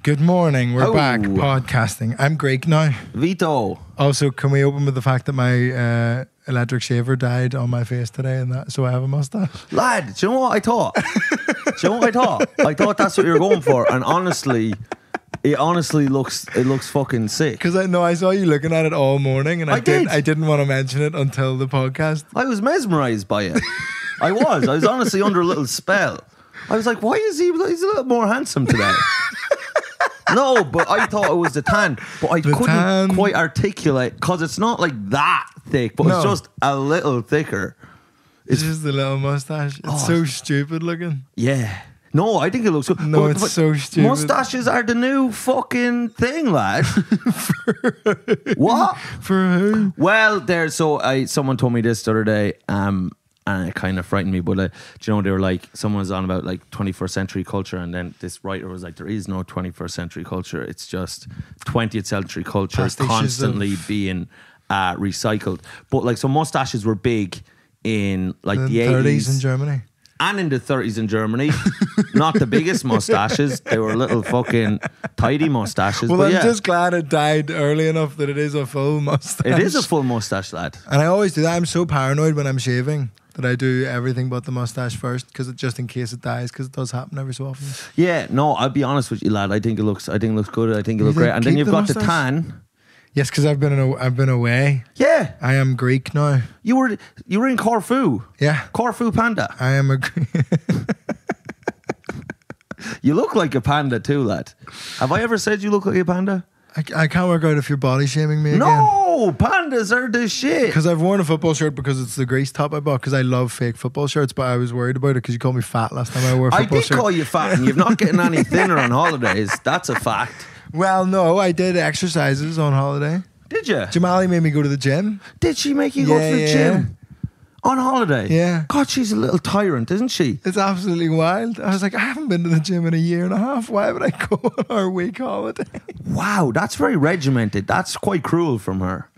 Good morning. We're back podcasting. I'm Greek now. Vito. Also, can we open with the fact that my electric shaver died on my face today, and that so I have a mustache? Lad, do you know what I thought? I thought that's what you were going for, and honestly, it looks fucking sick. Because I saw you looking at it all morning, and I didn't want to mention it until the podcast. I was mesmerised by it. I was honestly under a little spell. I was like, why is he's a little more handsome today? No, but I thought it was the tan, but I couldn't quite articulate because it's not like that thick, but it's just a little thicker. It's just a little mustache. It's so stupid looking. Yeah. No, I think it looks good. No, it's so stupid. Mustaches are the new fucking thing, lad. What? For who? Well, someone told me this the other day, and it kind of frightened me, but do you know, they were like, someone was on about like 21st century culture, and then this writer was like, there is no 21st century culture, it's just 20th century culture constantly being recycled. But like, so mustaches were big in like the 30s in Germany. And in the 30s in Germany. Not the biggest mustaches. They were little fucking tidy mustaches. Well, I'm just glad it died early enough that it is a full mustache. It is a full mustache, lad. And I always do that. I'm so paranoid when I'm shaving that I do everything but the mustache first, because just in case it dies, because it does happen every so often. Yeah, no, I'll be honest with you, lad. I think it looks good. I think it looks great. And then you've got the tan. Yes, because I've been away. Yeah, I am Greek now. You were in Corfu. Yeah, Corfu panda. I am a. You look like a panda too, lad. Have I ever said you look like a panda? I can't work out if you're body shaming me again. No, pandas are the shit. Because I've worn a football shirt because it's the Greece top I bought, because I love fake football shirts, but I was worried about it because you called me fat last time I wore a football shirt. I did call you fat, and you're not getting any thinner on holidays. That's a fact. Well, no, I did exercises on holiday. Did you? Jamali made me go to the gym. Did she make you go to the gym? On holiday? Yeah. God, she's a little tyrant, isn't she? It's absolutely wild. I was like, I haven't been to the gym in a year and a half. Why would I go on our week holiday? Wow, that's very regimented. That's quite cruel from her.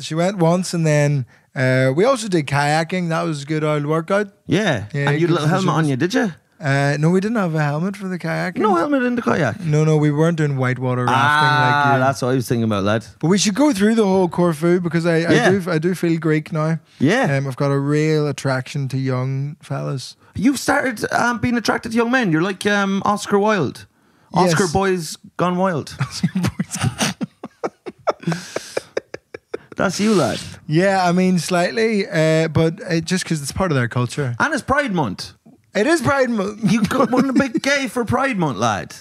She went once, and then we also did kayaking. That was a good old workout. Yeah. And you had a little helmet on you, did you? No, we didn't have a helmet for the kayaking. No helmet in the kayak? No, we weren't doing whitewater rafting like you. That's what I was thinking about, lad. But we should go through the whole Corfu, because I do feel Greek now. Yeah. I've got a real attraction to young fellas. You've started being attracted to young men. You're like Oscar Wilde. Oscar Boys Gone Wild. That's you, lad. Yeah, I mean, slightly, but just because it's part of their culture. And it's Pride Month. It is Pride Month. You got one big gay for Pride Month, lad.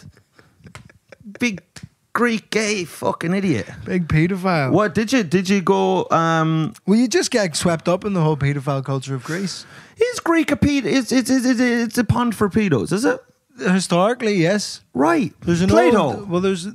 Big Greek gay fucking idiot. Big paedophile. What did you go? Well, you just get swept up in the whole paedophile culture of Greece. Is Greek a pedo? It's a pond for pedos, is it? Historically, yes. Right. There's an Plato. there's.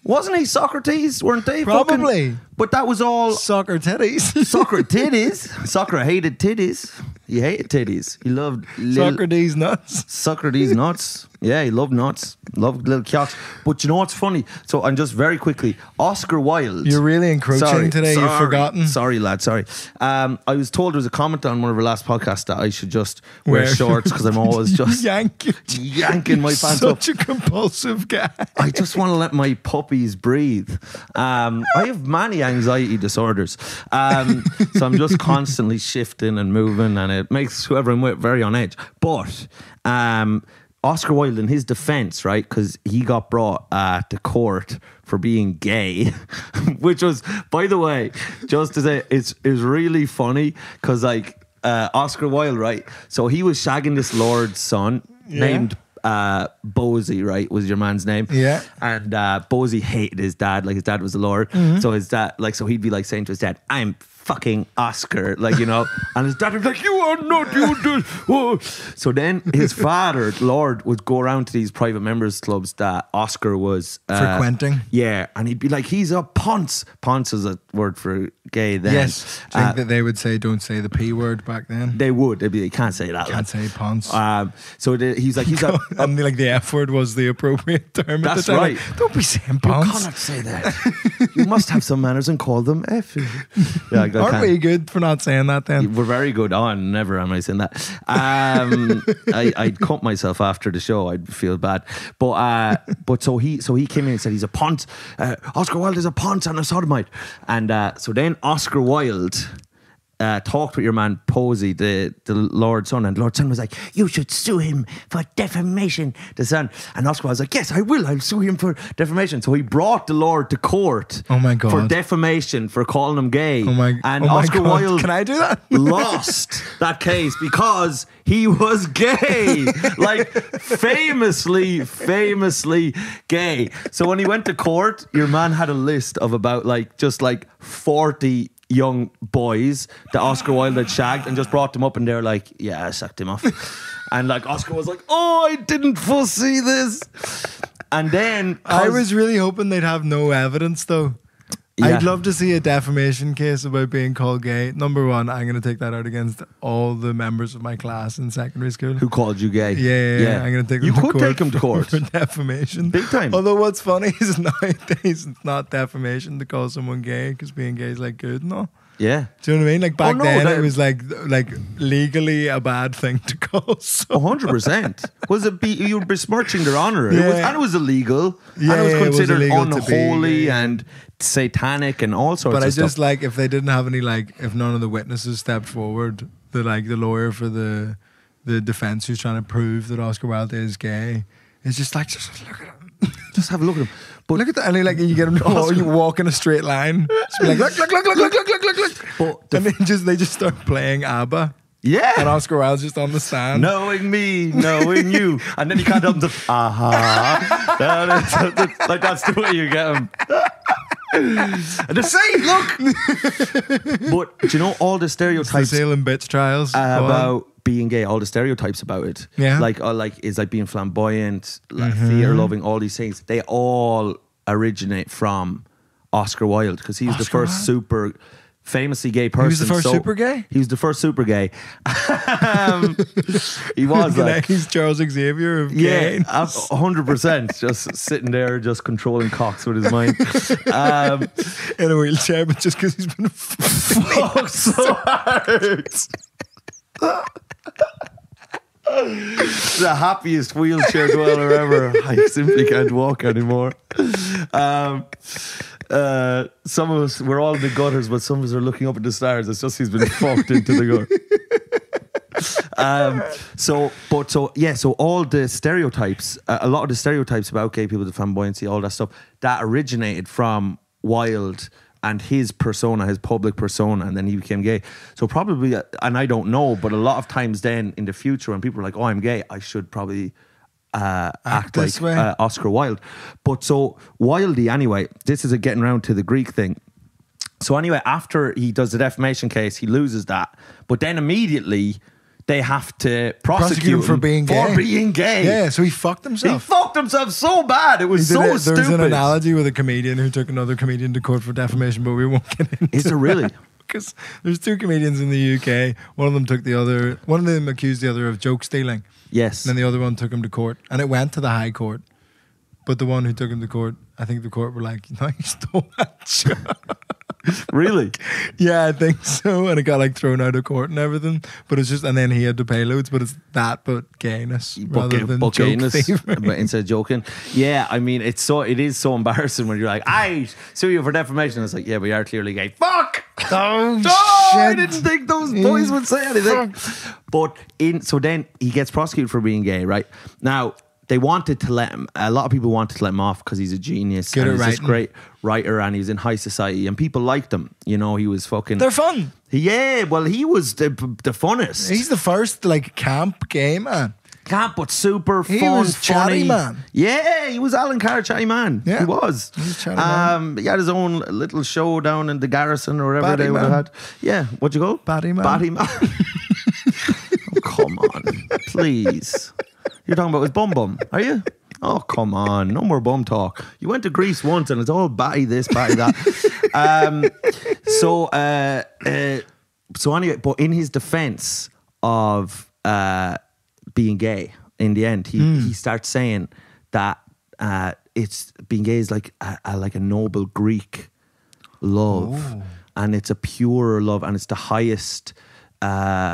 Wasn't he Socrates? Weren't they? Probably. But that was all soccer titties. Soccer titties. Soccer hated titties. He hated titties. He loved Socrates nuts. Socrates nuts. Yeah, he loved nuts. Loved little cocks. But you know what's funny? So I'm just very quickly, Oscar Wilde. You're really encroaching today. You've forgotten. Sorry, lad. Sorry. I was told there was a comment on one of our last podcasts that I should just wear shorts, because I'm always just yanking my pants up. Such a compulsive guy. I just want to let my puppies breathe. I have many anxiety disorders. So I'm just constantly shifting and moving, and it makes whoever I'm with very on edge. But Oscar Wilde, in his defense, right, because he got brought to court for being gay, which was, by the way, just to say, it's really funny, because like Oscar Wilde, right, so he was shagging this lord's son named Bosie, right, was your man's name. Yeah. And Bosie hated his dad, like his dad was a lord. So his dad, like, so he'd be like saying to his dad, I'm fucking Oscar, like, you know, and his dad would be like, you are not, you do. Oh. So then his father, Lord, would go around to these private members clubs that Oscar was frequenting. Yeah, and he'd be like, he's a ponce. Ponce is a word for gay then. Yes. I think that they would say, don't say the P word back then. They would. They'd be like, can't say that. Can't say ponce. So he's like, he's a... and like the F word was the appropriate term. That's at the time. right. Don't be saying ponce. You cannot say that. You must have some manners and call them F. Yeah, Aren't we good for not saying that then? We're very good. Oh, never am I saying that. I'd cut myself after the show. I'd feel bad. But so he came in and said he's a punt. Oscar Wilde is a punt and a sodomite. And so then Oscar Wilde talked with your man Posey, the Lord's son, and Lord's son was like, you should sue him for defamation, the son. And Oscar was like, yes, I will. I'll sue him for defamation. So he brought the Lord to court for defamation for calling him gay. And Oscar Wilde, can I do that? lost that case because he was gay. Like famously gay. So when he went to court, your man had a list of about just 40 young boys that Oscar Wilde had shagged and just brought them up and they're like, yeah, I sucked him off. And Oscar was like, oh, I didn't foresee this. And then I was really hoping they'd have no evidence though. Yeah. I'd love to see a defamation case about being called gay. Number one, I'm going to take that out against all the members of my class in secondary school. Who called you gay? Yeah. I'm going to take them to court. You could take them to court. For defamation. Big time. Although what's funny is nowadays it's not defamation to call someone gay because being gay is good and all. Yeah. Do you know what I mean? Back then it was like legally a bad thing to call someone. 100%. You were besmirching their honour. Yeah. It was illegal. Yeah, and it was considered unholy be, and satanic and all sorts of stuff. But I just if they didn't have any if none of the witnesses stepped forward, the lawyer for the defence who's trying to prove that Oscar Wilde is gay, it's just just look at him. Just have a look at him. But look at that, and you get him to you walk in a straight line. Just be look. But and they just start playing ABBA. Yeah. And Oscar Wilde's just on the stand. Knowing me, knowing you. And then you can't help him to that's the way you get him. And just say, look. But do you know all the stereotypes? The Salem bitch trials about being gay, all the stereotypes about it. Yeah. Is being flamboyant, theatre loving, all these things. They all originate from Oscar Wilde because he's the first super famously gay person. He was the first super gay? He was the first super gay. He was he's Charles Xavier of gay. Yeah, 100%. Just sitting there, just controlling cocks with his mind. In a wheelchair, but just because he's been fucked so hard. The happiest wheelchair dweller ever. I simply can't walk anymore. Some of us, we're all in the gutters, but some of us are looking up at the stars. It's just he's been fucked into the gutter. So all the stereotypes, a lot of the stereotypes about gay people, the flamboyancy, all that stuff, that originated from Wilde and his persona, his public persona, and then he became gay. So probably, and I don't know, but a lot of times then in the future when people are like, oh, I'm gay, I should probably act like Oscar Wilde. But so Wilde, anyway, this is getting around to the Greek thing. So anyway, after he does the defamation case, he loses that. But then immediately they have to prosecute him for being gay. Yeah, so he fucked himself. He fucked himself so bad. It was so stupid. There's an analogy with a comedian who took another comedian to court for defamation, but we won't get into Is there really? Because there's two comedians in the UK. One of them accused the other of joke stealing. Yes. And then the other one took him to court. And it went to the High Court. But the one who took him to court, I think the court were like, no, you stole that joke. Really? Yeah, I think so. And it got thrown out of court and everything. But it's just, and then he had to pay loads. But it's that, but gayness rather than joke thievery. But instead of joking. Yeah, I mean, it is so embarrassing when you're like, I sue you for defamation. It's like, yeah, we are clearly gay. Fuck! Oh, shit. I shit. didn't think those boys would say anything. But so then he gets prosecuted for being gay, right? Now, they wanted to let him, a lot of people wanted to let him off because he's a genius. Good and he's at this great writer and he's in high society and people liked him. You know, he was fucking... They're fun. Yeah, well, he was the funnest. He's the first, camp gay man. Camp, but super fun, he was funny. Chatty man. Yeah, he was Alan Carr, chatty man. Yeah. He was. He was chatty man. He had his own little show down in the Garrison or whatever Batty they would have had. Yeah, what'd you go? Batty man. Batty man. Oh, come on, please. You're talking about his bum, are you? Oh, come on. No more bum talk. You went to Greece once and it's all batty this, batty that. So anyway, but in his defense of being gay, in the end, he starts saying that it's being gay is like a noble Greek love. and it's a pure love, and it's the highest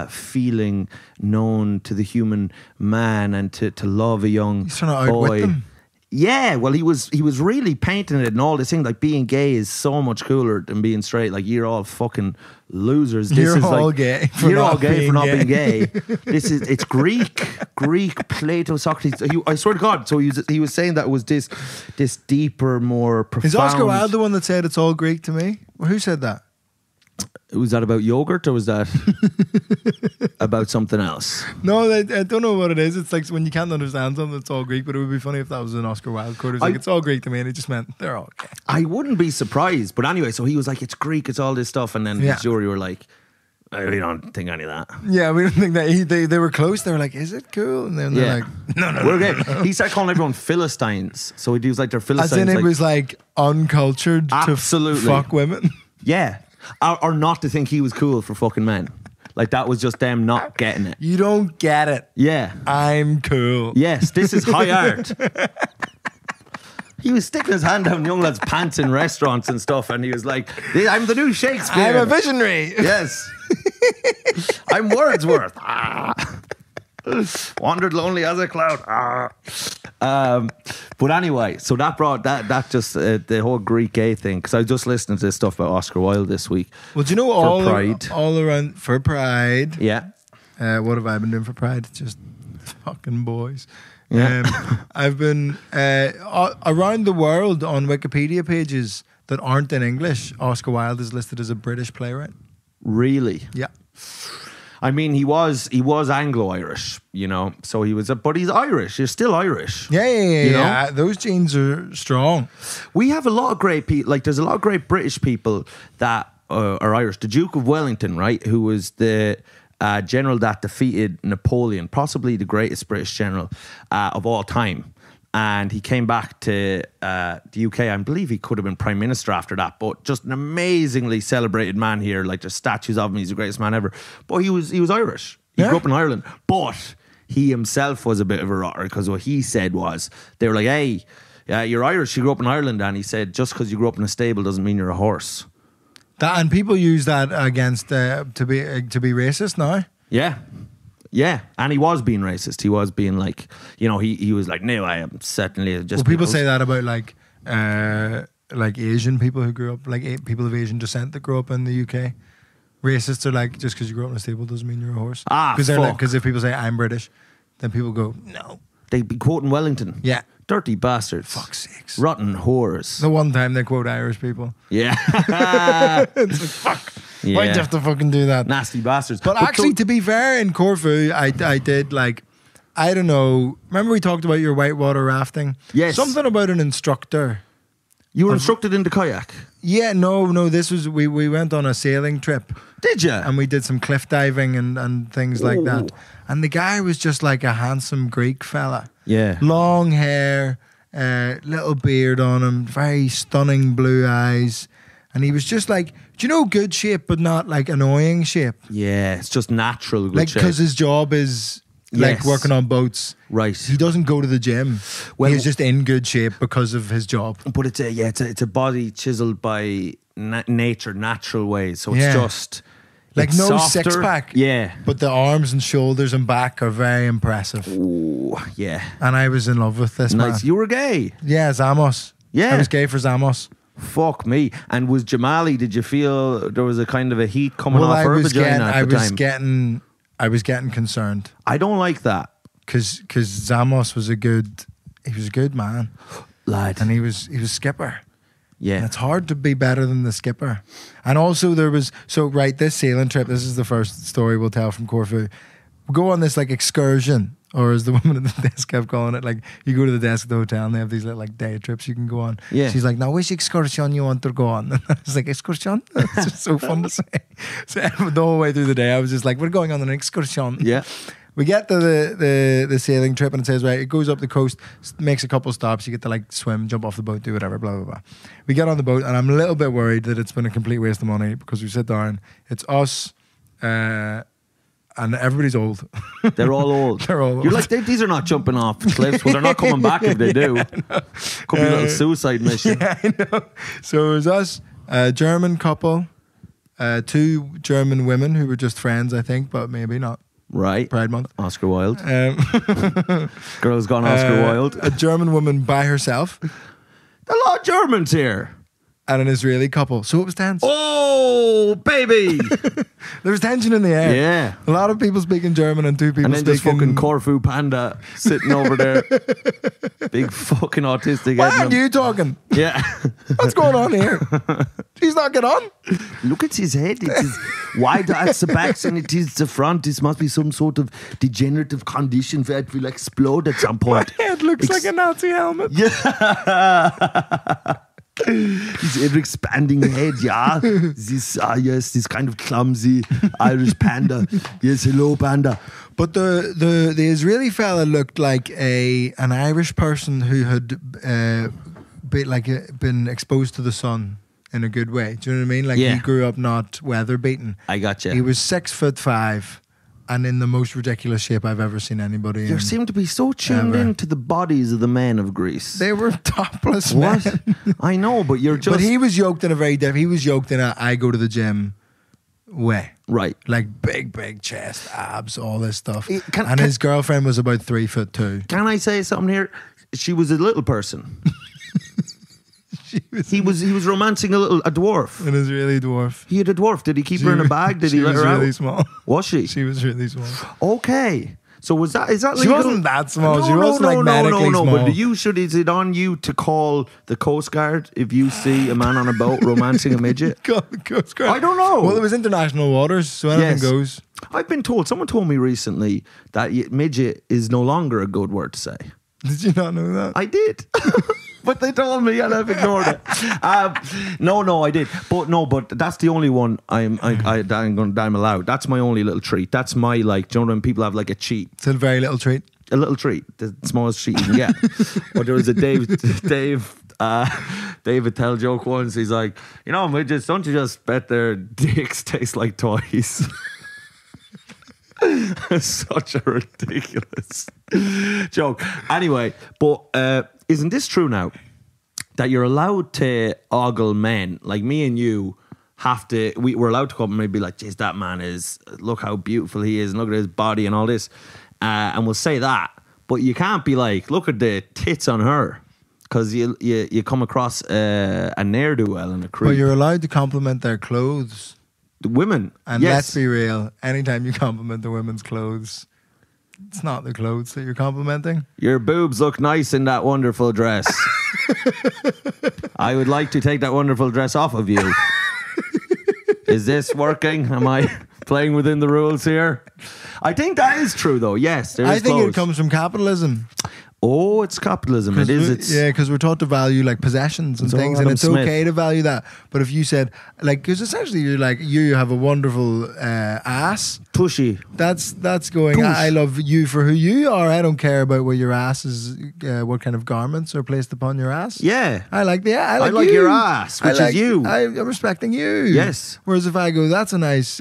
feeling known to the human man, and to love a young He's trying to boy. outwit them. Yeah, well, he was really painting it and all this thing, like being gay is so much cooler than being straight. Like, you're all fucking losers. You're all gay for not being gay. It's Greek, Plato, Socrates. I swear to God. So he was saying that it was this deeper, more profound. Is Oscar Wilde the one that said it's all Greek to me? Well, who said that? Was that about yogurt, or was that about something else? No, I don't know what it is. It's like when you can't understand something, it's all Greek. But it would be funny if that was an Oscar Wilde quote. It was like, it's all Greek to me, and it just meant they're all gay. I wouldn't be surprised. But anyway, so he was like, it's Greek, it's all this stuff. And then the jury were like, we don't think any of that. Yeah, we don't think that. They were close. They were like, is it cool? And then they're like, no. We're gay. He started calling everyone Philistines. So he was like, they're Philistines. As in, it was like uncultured to fuck women. Yeah. Or not to think he was cool for fucking men. Like, that was just them not getting it. You don't get it. Yeah. I'm cool. Yes, this is high art. He was sticking his hand down young lads' pants in restaurants and stuff, and he was like, I'm the new Shakespeare. I'm a visionary. Yes. I'm Wordsworth. Wandered lonely as a cloud. But anyway, so that brought that just the whole Greek gay thing, because I was just listening to this stuff about Oscar Wilde this week. Well, do you know all around for Pride? Yeah. What have I been doing for Pride? Just fucking boys. Yeah. I've been around the world on Wikipedia pages that aren't in English. Oscar Wilde is listed as a British playwright. Really? Yeah. I mean, he was Anglo-Irish, you know, so but he's Irish. He's still Irish. Yeah. You know? Those genes are strong. We have a lot of great people. Like, there's a lot of great British people that are Irish. The Duke of Wellington, right, who was the general that defeated Napoleon, possibly the greatest British general of all time. And he came back to the UK. I believe he could have been prime minister after that, but just an amazingly celebrated man here. Like, there's statues of him. He's the greatest man ever. But he was Irish. He grew up in Ireland. But he himself was a bit of a rotter, because what he said was, they were like, hey, you're Irish. You grew up in Ireland. And he said, just because you grew up in a stable doesn't mean you're a horse. And people use that against to be racist now. Yeah. Yeah, and he was being racist. He was being like, you know, he was like, no, I am certainly just. Well, people say that about like Asian people who grew up, like people of Asian descent that grew up in the UK. Racists are like, just because you grew up in a stable doesn't mean you're a horse. Because if people say I'm British, then people go, no. They'd be quoting Wellington. Yeah. Dirty bastards. Fuck's sakes. Rotten whores. The one time they quote Irish people. Yeah. It's like, fuck. Yeah. Why'd you have to fucking do that? Nasty bastards. But actually, to be fair, in Corfu, I did like, I don't know. Remember we talked about your whitewater rafting? Yes. Something about an instructor. You were instructed in the kayak? Yeah, no. This was, we went on a sailing trip. Did you? And we did some cliff diving and things like that. And the guy was just like a handsome Greek fella. Yeah. Long hair, little beard on him, very stunning blue eyes. And he was just like, do you know, good shape, but not like annoying shape? Yeah, it's just natural good like, shape. because his job is like working on boats. Right. He doesn't go to the gym. Well, he's just in good shape because of his job. But it's a body chiseled by nature, natural ways. So it's just like it's no softer. 6-pack. Yeah. But the arms and shoulders and back are very impressive. Ooh, yeah. And I was in love with this man. You were gay. Yeah, Zamos. Yeah. I was gay for Zamos. Fuck me. And was Jamali, did you feel there was a kind of a heat coming off her vagina at the time? I was getting concerned. I don't like that. Because Zamos was a good man. Lad. And he was skipper. Yeah. And it's hard to be better than the skipper. And also this sailing trip, this is the first story we'll tell from Corfu. We go on this like excursion, or as the woman at the desk kept calling it, like you go to the desk at the hotel and they have these little like day trips you can go on. Yeah. She's like, now which excursion you want to go on? And I was like, excursion? It's just so fun to say. So the whole way through the day I was just like, we're going on an excursion. Yeah. We get to the sailing trip and it says, right, it goes up the coast, makes a couple stops, you get to like swim, jump off the boat, do whatever, blah, blah, blah. We get on the boat and I'm a little bit worried that it's been a complete waste of money because we sit down, it's us, and everybody's old. They're all old. They're all old. You're like, these are not jumping off cliffs. Well, they're not coming back if they do. Could be a little suicide mission. Yeah, I know. So it was us, a German couple, 2 German women who were just friends, I think, but maybe not. Right. Pride Month. Oscar Wilde. Girls gone Oscar Wilde. A German woman by herself. A lot of Germans here. And an Israeli couple. So it was tense. Oh, baby. There was tension in the air. Yeah. A lot of people speaking German and 2 people And then speaking... just fucking Corfu Panda sitting over there. Big fucking autistic. Why aren't you talking? Yeah. What's going on here? He's not getting on. Look at his head. It is wide at the back and it is the front. This must be some sort of degenerative condition where it will explode at some point. My head looks like a Nazi helmet. Yeah. His ever-expanding head, yeah. This, yes, this kind of clumsy Irish panda. Yes, hello, panda. But the Israeli fella looked like an Irish person who had been exposed to the sun in a good way. Do you know what I mean? Like he grew up not weather beaten. I gotcha. He was 6'5" and in the most ridiculous shape I've ever seen anybody in. You seem to be so tuned into the bodies of the men of Greece. They were topless What? men. I know, but you're just... But he was yoked in a very different... He was yoked in a I go to the gym way. Right. Like big chest, abs, all this stuff. Can- his girlfriend was about 3'2". Can I say something here? She was a little person. He was romancing a dwarf. An Israeli dwarf. He had a dwarf. Did he keep her in a bag? Did he let her She was out? really small. Was she? She was really small. Okay. So is that She legal? wasn't that small. No, She wasn't medically small. But is it on you to call the Coast Guard if you see a man on a boat romancing a midget? Coast Guard. I don't know. Well, it was international waters, so anything goes. I've been told. Someone told me recently that midget is no longer a good word to say. Did you not know that? I did. But they told me and I've ignored it. No, I did. But that's the only one I'm allowed. That's my only little treat. That's my, like, do you know when people have like a cheat? It's a very little treat. A little treat. The smallest treat you can get. But there was a Dave Attell joke once. He's like, midgets, don't you just bet their dicks taste like toys? Such a ridiculous joke. Anyway, but isn't this true now? That you're allowed to ogle men, like me and you have to, we're allowed to come and maybe like, geez, that man is, look how beautiful he is and look at his body and all this. And we'll say that. But you can't be like, look at the tits on her. Because you come across a ne'er-do-well and a creep. But you're allowed to compliment their clothes. The women. And yes. let's be real, anytime you compliment the women's clothes, it's not the clothes that you're complimenting. Your boobs look nice in that wonderful dress. I would like to take that wonderful dress off of you. Is this working? Am I playing within the rules here? I think that is true, though. Yes, there is I think clothes. it comes from capitalism. Oh, it's capitalism. It is. Because we're taught to value like possessions and things, and it's okay to value that. But if you said like, because essentially you're like, you have a wonderful ass, tushy. That's going. I love you for who you are. I don't care about what your ass is, what kind of garments are placed upon your ass. Yeah, I like I like your ass, which is you. I'm respecting you. Yes. Whereas if I go, that's a nice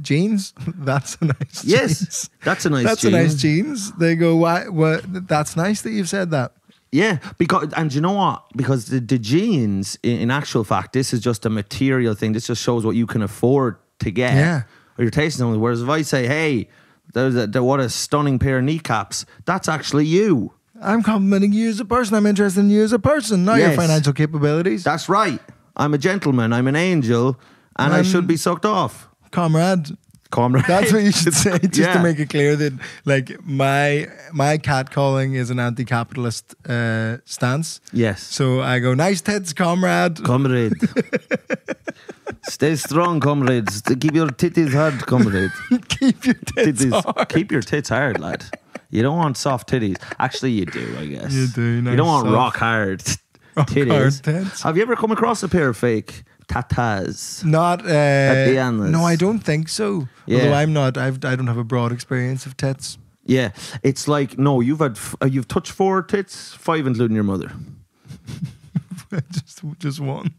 jeans. That's a nice. Yes, jeans. that's a nice. That's jeans. a nice jeans. They go, why? What? That's nice that you've said that. Yeah, and you know what? Because the jeans, in actual fact, this is just a material thing. This just shows what you can afford to get. Yeah. Or you're tasting something. Whereas if I say, hey, what a stunning pair of kneecaps, that's actually you. I'm complimenting you as a person. I'm interested in you as a person, not your financial capabilities. That's right. I'm a gentleman. I'm an angel. And I should be sucked off. Comrade. That's what you should say, just to make it clear that like my catcalling is an anti-capitalist stance. Yes. So I go, nice tits, comrade. Comrade. Stay strong, comrades. Keep your titties hard, comrade. Keep your tits hard. Keep your tits hard, lad. You don't want soft titties. Actually, you do, I guess. You do. Nice you don't want soft. rock hard titties. Hard tits. Have you ever come across a pair of fake tatas? Not at the end. No, I don't think so. Yeah. Although I'm not. I don't have a broad experience of tits. Yeah, it's like no. You've touched 4 tits, 5 including your mother. just one.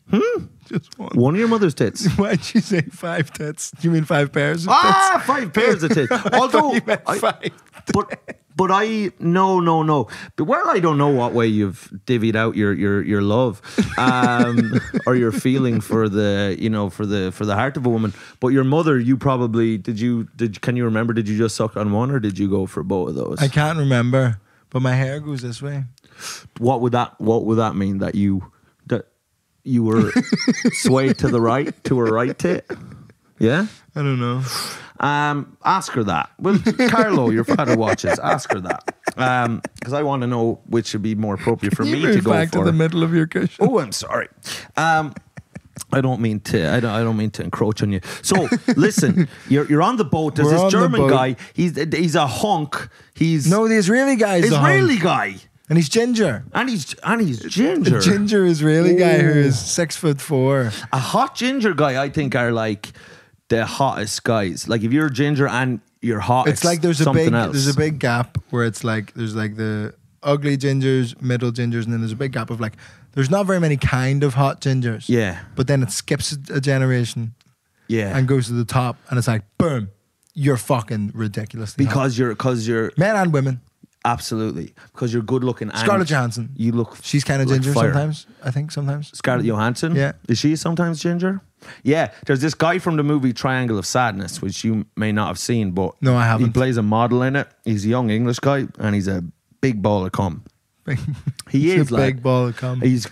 Just one. One of your mother's tits. Why'd you say 5 tits? Do you mean 5 pairs of tits? 5 pairs of tits. Although you meant 5. But But no. But well, I don't know what way you've divvied out your love, or your feeling for the for the heart of a woman. But your mother, you probably can you remember? Did you just suck on one, or did you go for both of those? I can't remember, but my hair goes this way. What would that mean? That you were swayed to the right, to her right tit? Yeah? I don't know. Ask her that. Well, Carlo, your father watches. Ask her that. Because I want to know which would be more appropriate for me to go back for. to the middle of your cushion. Oh, I'm sorry. I don't mean to encroach on you. So listen, you're on the boat. There's this German guy. He's a hunk. The Israeli guy is Israeli guy. And he's ginger. And he's ginger. A ginger Israeli guy who is 6'4". A hot ginger guy, I think, are like the hottest guys. Like if you're ginger and you're hot, it's like there's a big gap where it's like there's like the ugly gingers, middle gingers, and then there's a big gap of like there's not very many kind of hot gingers. Yeah. But then it skips a generation. Yeah. And goes to the top, and it's like boom, you're fucking ridiculously hot. Because you're men and women. Absolutely, because you're good looking. Scarlett Johansson. You look. She's kind of like ginger fire. sometimes. I think sometimes. Scarlett Johansson. Yeah. Is she sometimes ginger? Yeah. There's this guy from the movie Triangle of Sadness, which you may not have seen, but no, I haven't. He plays a model in it. He's a young English guy, and he's a big ball of cum. He is a like big ball of cum. Big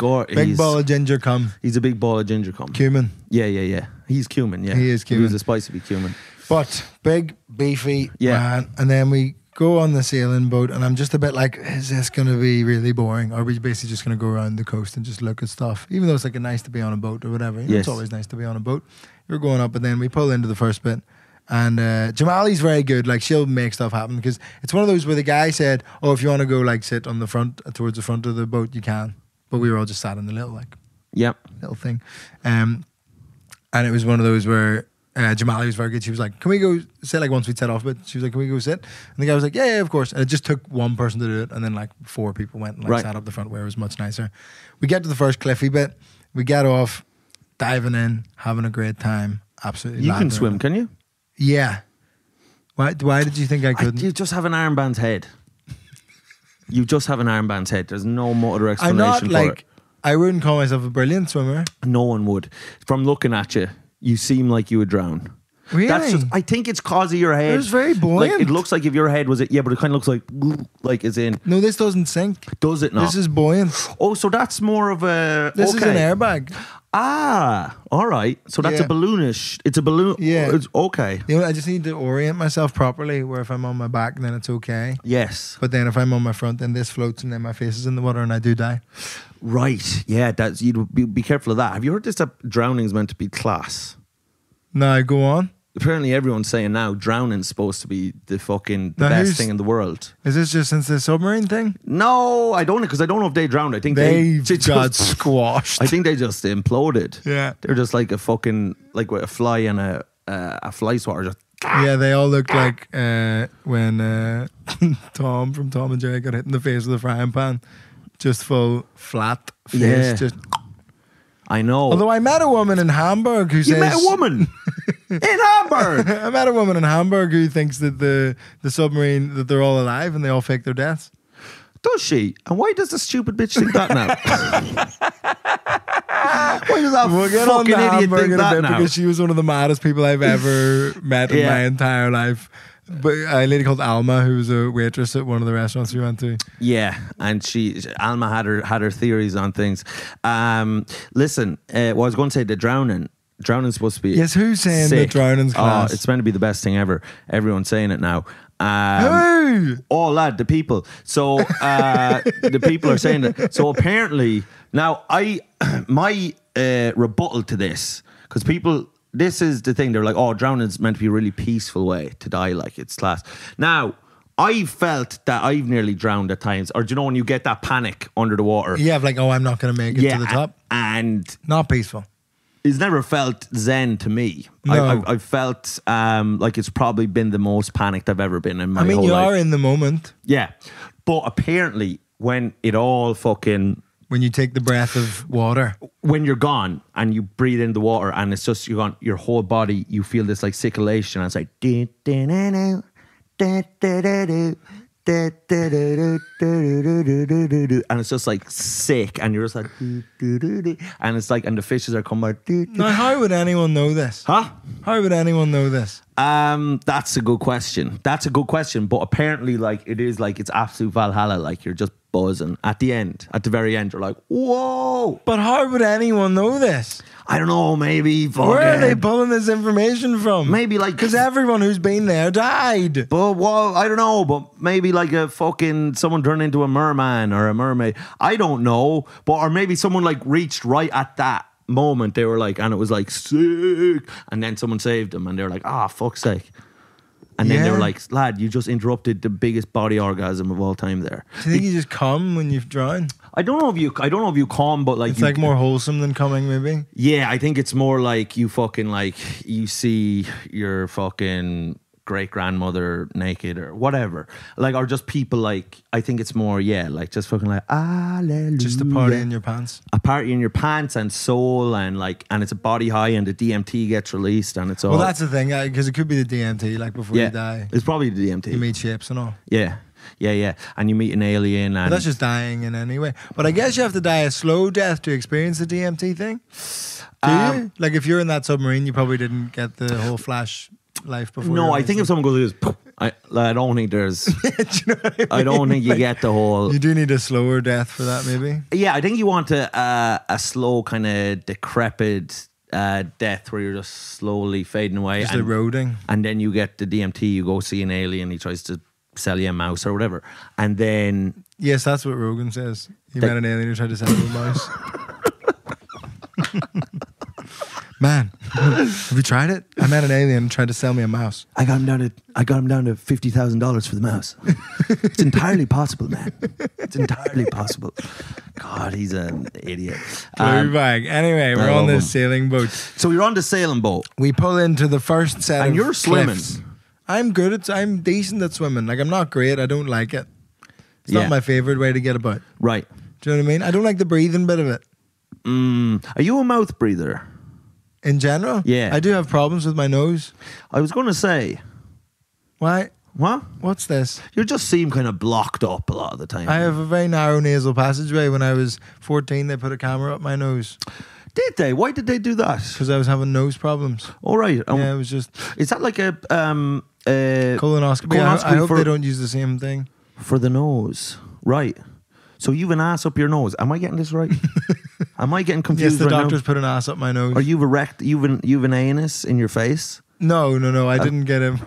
ball of ginger cum. He's a big ball of ginger cum. Cumin. Yeah. He's cumin. Yeah, he is cumin. He was a spicy cumin. But big, beefy man, and then we go on the sailing boat, and I'm just a bit like, is this going to be really boring? Or are we basically just going to go around the coast and just look at stuff? Even though it's like nice to be on a boat or whatever. You know, it's always nice to be on a boat. You're going up, and then we pull into the first bit. And Jamali's very good. Like, she'll make stuff happen, because it's one of those where the guy said, oh, if you want to go like sit on the front, towards the front of the boat, you can. But we were all just sat in the little little thing. And it was one of those where Jamali was very good. She was like, can we go sit, like once we'd set off a bit, she was like, can we go sit? And the guy was like, yeah, of course. And it just took one person to do it, and then like 4 people went and sat up the front, where it was much nicer. We get to the first cliffy bit, we get off, diving in, having a great time. Absolutely. You can swim, can you? Yeah. Why did you think I couldn't? You just have an armband's head. You just have an armband's head. There's no other explanation I'm not for like, it. I wouldn't call myself a brilliant swimmer. No one would. From looking at you, you seem like you would drown. Really? I think it's cause of your head. It was very buoyant. Like, it looks like if your head was it, but it kind of looks like it's in. No, this doesn't sink. Does it not? This is buoyant. Oh, so that's more of a. This is an airbag. Ah, all right. So that's a balloonish. It's a balloon. Yeah. It's okay. You know, I just need to orient myself properly, where if I'm on my back, then it's okay. Yes. But then if I'm on my front, then this floats, and then my face is in the water, and I do die. Right. Yeah. That's you'd be careful of that. Have you heard this? That drowning is meant to be class. No, go on. Apparently, everyone's saying now drowning's supposed to be the best thing in the world. Is this just since the submarine thing? No, I don't, because I don't know if they drowned. I think they got squashed. I think they just imploded. Yeah, they're just like a fucking a fly and a fly swatter. Just yeah, they all looked like when Tom from Tom and Jerry got hit in the face with a frying pan, just full flat face. Yeah. Just. I know. Although I met a woman in Hamburg who says... You met a woman? In Hamburg? I met a woman in Hamburg who thinks that the submarine, that they're all alive and they all fake their deaths. Does she? And why does the stupid bitch think that now? Why does that fucking idiot think that now? Because she was one of the maddest people I've ever met in my entire life. But a lady called Alma, who was a waitress at one of the restaurants we went to. Yeah, and Alma had her theories on things. Listen, what I was going to say, the drowning's supposed to be who's saying sick. the drowning's class? Oh, it's meant to be the best thing ever. Everyone's saying it now. Who? Oh, lad, the people. So the people are saying that. So apparently, now my rebuttal to this, because people. This is the thing. They're like, oh, drowning's meant to be a really peaceful way to die. Like, it's class. Now, I felt that I've nearly drowned at times. Or do you know when you get that panic under the water? Yeah, like, oh, I'm not going to make it to the top. And not peaceful. It's never felt zen to me. No. I've felt like it's probably been the most panicked I've ever been in my whole life. I mean, you are in the moment. Yeah. But apparently, when it all fucking... When you take the breath of water. When you're gone and you breathe in the water and it's just, you're gone, your whole body, you feel this like sick elation. And it's like, and it's just like sick, and you're just like, and it's like, and the fishes are coming out. Now, how would anyone know this? Huh? How would anyone know this? That's a good question. But apparently, like, it is like, it's absolute Valhalla. Like, you're just buzzing at the end. At the very end, you're like, whoa. But how would anyone know this? I don't know, maybe. Where are they pulling this information from? Maybe like, because everyone who's been there died. But well, I don't know. But maybe like a fucking someone turned into a merman or a mermaid. I don't know. But or maybe someone like reached right at that moment. They were like, and it was like sick. And then someone saved them, and they were like, ah, fuck's sake. And then they were like, lad, you just interrupted the biggest body orgasm of all time there. Do you think you just come when you drown? I don't know if you come, but like it's like more wholesome than coming, maybe. Yeah, I think it's more like you fucking like you see your fucking great grandmother naked or whatever, like, or just people like. I think it's more like just fucking like hallelujah. Just a party in your pants. A party in your pants and soul and like, and it's a body high and the DMT gets released and it's all. Well, that's the thing, because it could be the DMT. Like before you die, it's probably the DMT. You meet shapes and all. Yeah. And you meet an alien, and but that's just dying in any way. But I guess you have to die a slow death to experience the DMT thing. Do you? Like if you're in that submarine, you probably didn't get the whole flash life before. No, I think if someone goes like this, I don't think there's. Do you know what I mean? I don't think you get the whole. You do need a slower death for that, maybe. Yeah, I think you want a slow kind of decrepit death where you're just slowly fading away, just eroding, and then you get the DMT. You go see an alien. He tries to sell you a mouse or whatever, and then yes, that's what Rogan says. He met an alien who tried to sell him a mouse. Man, have you tried it? I met an alien who tried to sell me a mouse. I got him down to $50,000 for the mouse. It's entirely possible, man. It's entirely possible. God, he's an idiot. Blue bag. Anyway, we're on this sailing boat. So you're on the sailing boat. We pull into the first set and of you're swimming. Cliffs. I'm good. I'm decent at swimming. Like, I'm not great. I don't like it. It's not my favorite way to get about. Right. Do you know what I mean? I don't like the breathing bit of it. Are you a mouth breather? In general? Yeah. I do have problems with my nose. I was going to say. Why? What? What's this? You just seem kind of blocked up a lot of the time. I have a very narrow nasal passageway. When I was 14, they put a camera up my nose. Did they? Why did they do that? Because I was having nose problems. All right. Yeah, it was just... Is that like a... colonoscopy. I hope they don't use the same thing. For the nose. Right. So you've an ass up your nose. Am I getting this right? Am I getting confused? Yes, the doctors put an ass up my nose. Or you've an anus in your face? No. I didn't get a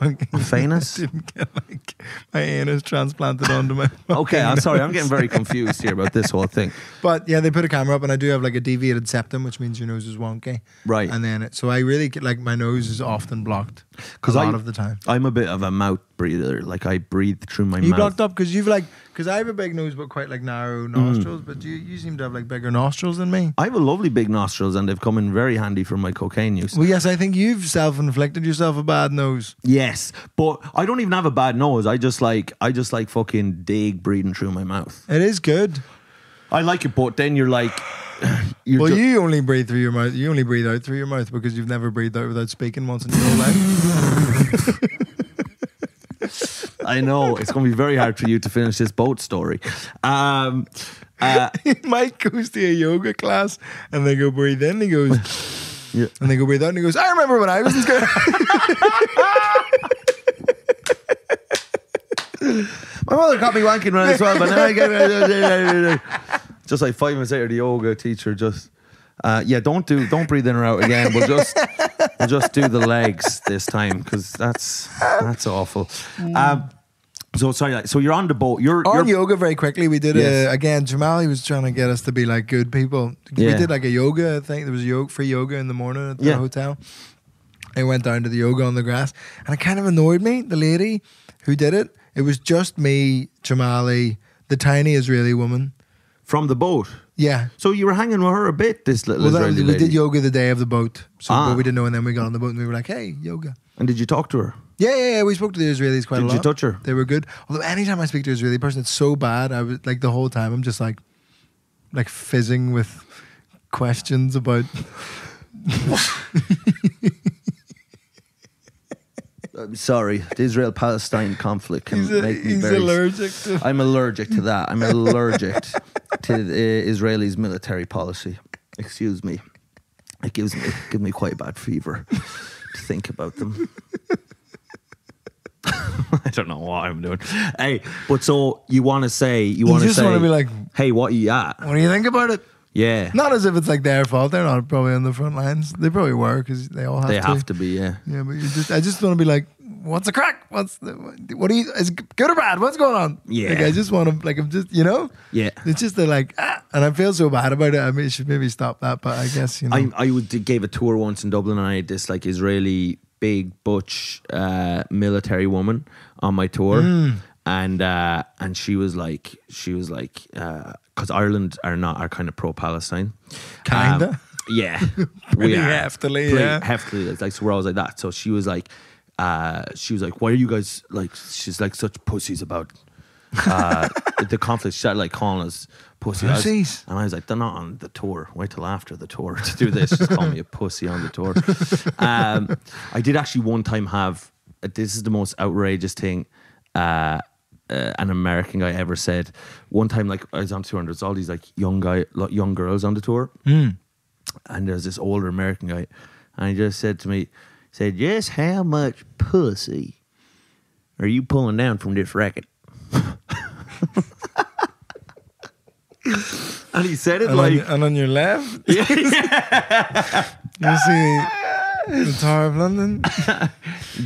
anus. I didn't get like my anus transplanted onto my. Okay, I'm sorry. I'm getting very confused here about this whole thing. But yeah, they put a camera up, and I do have like a deviated septum, which means your nose is wonky. Right. And then so I really get, like, my nose is often blocked a lot of the time. I'm a bit of a mouth breather. Like, I breathe through my mouth. You blocked up because because I have a big nose but quite like narrow nostrils. But you seem to have like bigger nostrils than me. I have a lovely big nostrils, and they've come in very handy for my cocaine use. Well, yes, I think you've self-inflicted yourself a bad nose. Yes, but I don't even have a bad nose. I just like fucking dig breathing through my mouth. It is good. I like it, but then you're like, you only breathe through your mouth. You only breathe out through your mouth because you've never breathed out without speaking once in your whole life. I know it's going to be very hard for you to finish this boat story. Mike goes to a yoga class and they go breathe in. He goes, yeah. And they go breathe out. And he goes, I remember when I was in school. My mother caught me wanking when I was 12, and then I gave just like 5 minutes later, the yoga teacher just, don't breathe in or out again. We'll just do the legs this time because that's awful. So you're on the boat. You're yoga very quickly. We did again. Jamal, he was trying to get us to be like good people. We did like a yoga thing. There was free yoga in the morning at the hotel. I went down to the yoga on the grass, and it kind of annoyed me. The lady who did it. It was just me, Jamali, the tiny Israeli woman. From the boat? Yeah. So you were hanging with her a bit, this little Israeli lady? We did yoga the day of the boat. But we didn't know, and then we got on the boat and we were like, hey, yoga. And did you talk to her? Yeah. We spoke to the Israelis quite a lot. Did you touch her? They were good. Although anytime I speak to an Israeli person, it's so bad. I was like the whole time, I'm just like fizzing with questions about... I'm sorry. The Israel-Palestine conflict can make me he's very... allergic to... I'm allergic to that. I'm allergic to the Israelis' military policy. Excuse me. It gives me quite a bad fever to think about them. I don't know what I'm doing. Hey, but so you want to say... You just want to be like... Hey, what are you at? What do you think about it? Yeah. Not as if it's like their fault. They're not probably on the front lines. They probably were because they all have to. They have to be, yeah. Yeah, but I just want to be like, what's the crack? What are you, is it good or bad? What's going on? Yeah. Like, I just want to, like, I'm just, you know? Yeah. It's just and I feel so bad about it. I mean, I should maybe stop that, but I guess, you know. I gave a tour once in Dublin and I had this like Israeli big butch military woman on my tour. And she was like, because Ireland are kind of pro-Palestine, Kinda, yeah, pretty we are. heftily, heftily. It's like, so we're always like that. So she was like, why are you guys like? She's like such pussies about the conflict. She started like calling us pussies, and I was like, they're not on the tour. Wait till after the tour to do this. Just call me a pussy on the tour. I did actually one time have. This is the most outrageous thing. An American guy ever said one time, like I was on tour and there's all these like young girls on the tour, and there's this older American guy, and he just said to me, just how much pussy are you pulling down from this racket? And he said it and on your left, yeah. you see the Tower of London.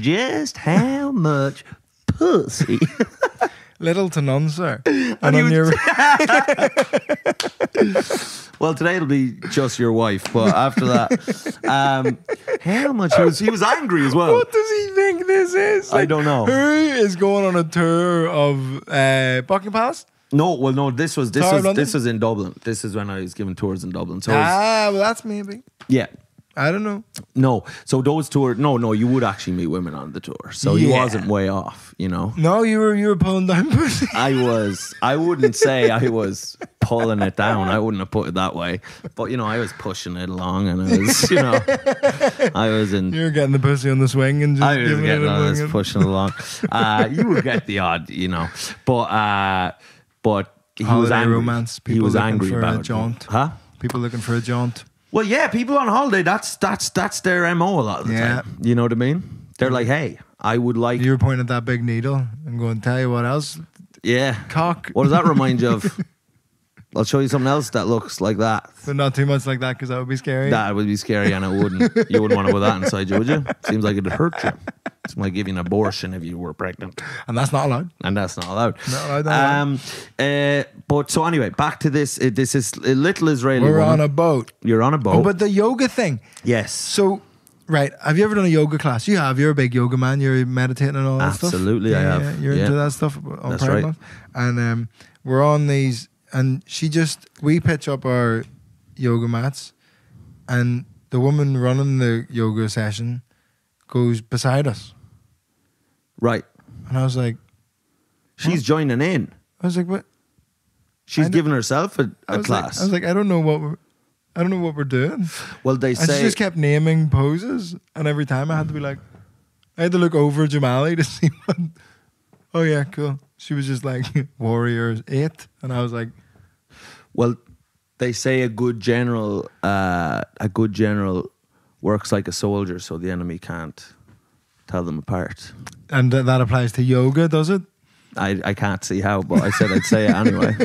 Just how much pussy? Little to none, sir. And on your... Well, today it'll be just your wife, but after that, how much he was angry as well. What does he think this is? I don't know. Who is going on a tour of Buckingham Palace? No. This was in Dublin. This is when I was giving tours in Dublin. So well, that's maybe. Yeah. I don't know. No, so those tours. No, you would actually meet women on the tour, so he wasn't way off, you know. No, you were pulling down pussy. I wouldn't say I was pulling it down. I wouldn't have put it that way, but you know, I was pushing it along, and I was, you know, I was in. You were getting the pussy on the swing and just giving it I was pushing it along. You would get the odd, you know, but he was angry. Romance. People he was looking angry for about a jaunt. Huh? People looking for a jaunt. Well, yeah, people on holiday, that's their MO a lot of the time. You know what I mean? They're like, hey, I would like... You were pointing at that big needle and going, tell you what else? Yeah. Cock. What does that remind you of? I'll show you something else that looks like that. But not too much like that, because that would be scary. That would be scary, and you wouldn't want to put that inside you, would you? Seems like it'd hurt you. It's like giving an abortion if you were pregnant. And that's not allowed. Not allowed. Not allowed. But so anyway, back to this. This is a little Israeli We're woman. on a boat. You're on a boat. Oh, but the yoga thing. Yes. So, right. Have you ever done a yoga class? You have. You're a big yoga man. You're meditating and all that stuff. Absolutely, I have. You're into that stuff on That's Pride right. Month. And we're on these, and we pitch up our yoga mats, and the woman running the yoga session goes beside us. Right. And I was like... She's joining in. I was like, what? She's giving herself a class. I was like, I don't know what we're doing. Well, they and say... she just kept naming poses, and every time I had to be like... I had to look over Jamali to see what... Oh yeah, cool. She was just like, Warriors 8. And I was like... Well, they say a good general works like a soldier, so the enemy can't tell them apart. And that applies to yoga, does it? I can't see how, but I said I'd say it anyway.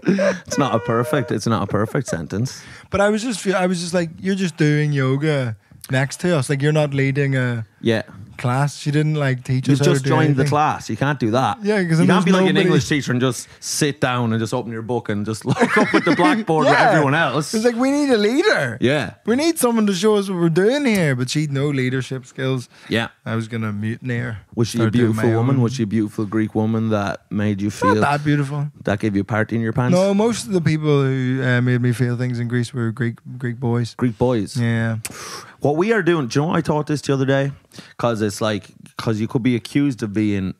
It's not a perfect sentence. But I was just like, you're just doing yoga next to us. Like, you're not leading a class. She didn't like teach us. You've just joined the class. You can't do that. Yeah, because you can't be like an English teacher and just sit down and just open your book and just look up at the blackboard with everyone else. It's like, we need a leader. Yeah. We need someone to show us what we're doing here. But she'd no leadership skills. Yeah. I was going to mutiny her. Was she a beautiful woman? Was she a beautiful Greek woman that made you feel... Not that beautiful. That gave you a party in your pants? No, most of the people who made me feel things in Greece were Greek boys. Greek boys? Yeah. What we are doing... Do you know what I thought this the other day? Because you could be accused of being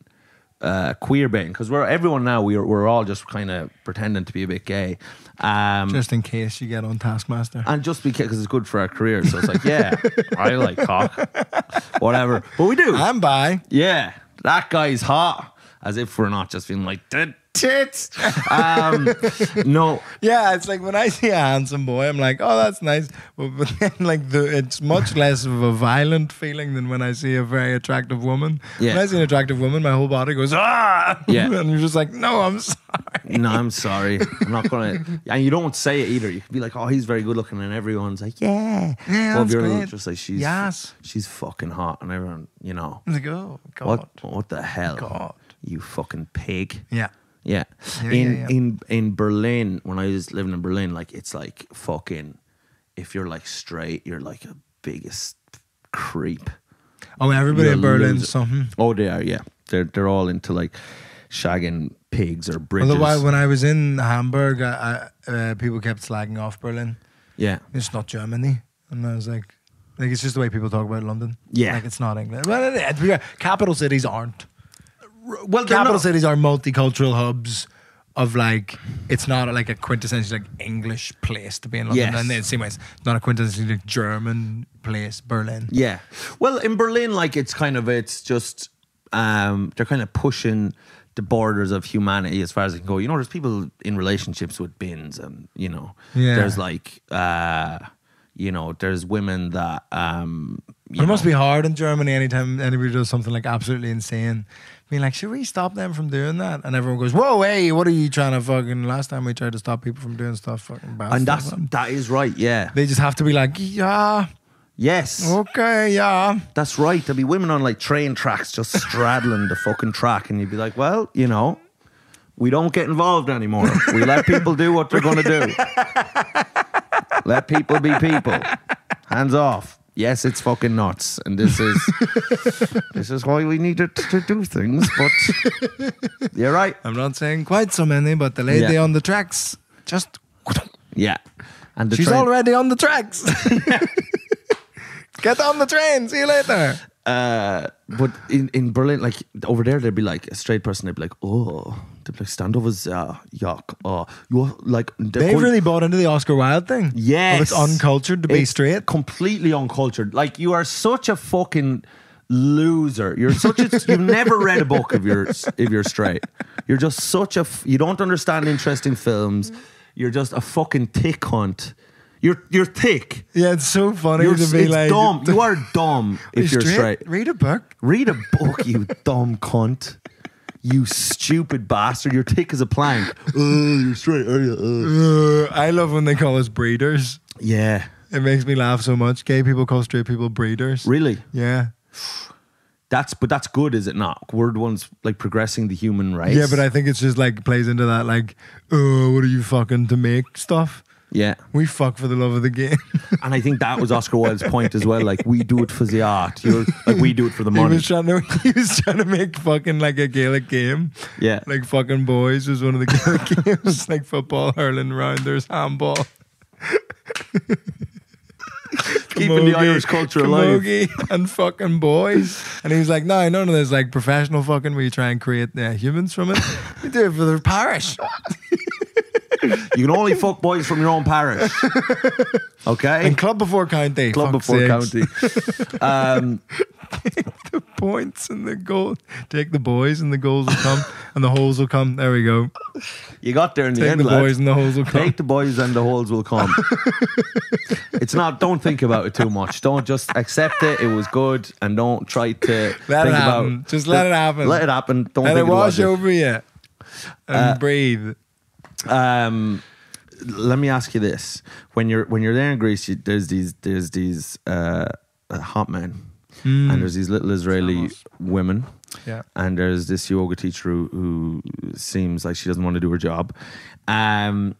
queer baiting, because everyone now we're all just kind of pretending to be a bit gay. Just in case you get on Taskmaster. And just because it's good for our career. So it's like, yeah, I like cock. Whatever. But we do. I'm bi. Yeah. That guy's hot. As if we're not just being like, tits. No. Yeah, it's like when I see a handsome boy, I'm like, oh, that's nice. But then, like, it's much less of a violent feeling than when I see a very attractive woman. Yeah. When I see an attractive woman, my whole body goes, ah! Yeah. And you're just like, no, I'm sorry. No, I'm sorry. I'm not going to. And you don't say it either. You can be like, oh, he's very good looking. And everyone's like, yeah. Yeah, Well, that's you're great. just like, she's fucking hot. And everyone, you know. I was like, oh, God. What the hell? God. You fucking pig. Yeah. Yeah. In Berlin, when I was living in Berlin, like, it's like fucking, if you're like straight, you're like a biggest creep. Oh, everybody You're in a Berlin's loser. something. Oh, they are, yeah. They're all into like shagging pigs or bridges. Although when I was in Hamburg, people kept slagging off Berlin. Yeah. It's not Germany. And I was like, it's just the way people talk about London. Yeah. Like, it's not England. Well, capital cities aren't. Well, Capital cities are multicultural hubs of like, it's not like a quintessentially like English place to be in London. Yes. And in the same way, it's not a quintessentially like German place, Berlin. Yeah. Well, in Berlin, like, it's just, they're kind of pushing the borders of humanity as far as it can go. You know, there's people in relationships with bins, and, you know, there's like, you know, there's women that, But it must be hard in Germany anytime anybody does something like absolutely insane. Being like, should we stop them from doing that? And everyone goes, whoa, hey, what are you trying to fucking... Last time we tried to stop people from doing stuff fucking bad. And stuff. that is right, yeah. They just have to be like, yeah, Yes. okay, yeah. That's right. There'll be women on like train tracks just straddling the fucking track, and you'd be like, well, you know, we don't get involved anymore. We let people do what they're going to do. Let people be people. Hands off. Yes, it's fucking nuts, and this is why we needed to do things. But you're right. I'm not saying quite so many, but the lady on the tracks just... Yeah, and She's already on the tracks. Get on the train. See you later. But in Berlin, like over there, they'd be like a straight person. They'd be like, oh, they'd be like, standovers, yuck. Oh, you're like They've really bought into the Oscar Wilde thing. Yes, of it's uncultured to be straight. Completely uncultured. Like, you are such a fucking loser. You're such a. You've never read a book if you're straight. You're just such a. You don't understand interesting films. You're just a fucking thick cunt. You're thick. Yeah, it's so funny to be it's like dumb. You are dumb if you're straight. Read a book. Read a book, you dumb cunt. You stupid bastard. You're thick as a plank. You're straight, are you? I love when they call us breeders. Yeah. It makes me laugh so much. Gay people call straight people breeders. Really? Yeah. But that's good, is it not? We're the ones like progressing the human race. Yeah, but I think it's just like plays into that like, oh, what are you fucking to make stuff? Yeah. We fuck for the love of the game. And I think that was Oscar Wilde's point as well. Like, we do it for the art. We do it for the money. He was trying to make fucking like a Gaelic game. Yeah. Like fucking boys was one of the Gaelic games. Like football, hurling, rounders, handball. Keeping the Irish culture alive. Camogie and fucking boys. And he was like, no, none of this like professional fucking where you try and create humans from it. We do it for the parish. You can only fuck boys from your own parish. Okay? And club before county. Club Fuck's before sakes. county. Take the points and the goal. Take the boys and the goals will come and the holes will come. There we go. You got there in the Take end, the lad. boys and the holes will come. Take the boys and the holes will come. It's not, don't think about it too much. Don't just accept it. It was good, and don't try to Let think it happen. about Just let it happen. Let it happen. Don't Let think it about wash it. over you. And breathe. Let me ask you this: when you're there in Greece, there's these hot men, and there's these little Israeli women, and there's this yoga teacher who seems like she doesn't want to do her job. And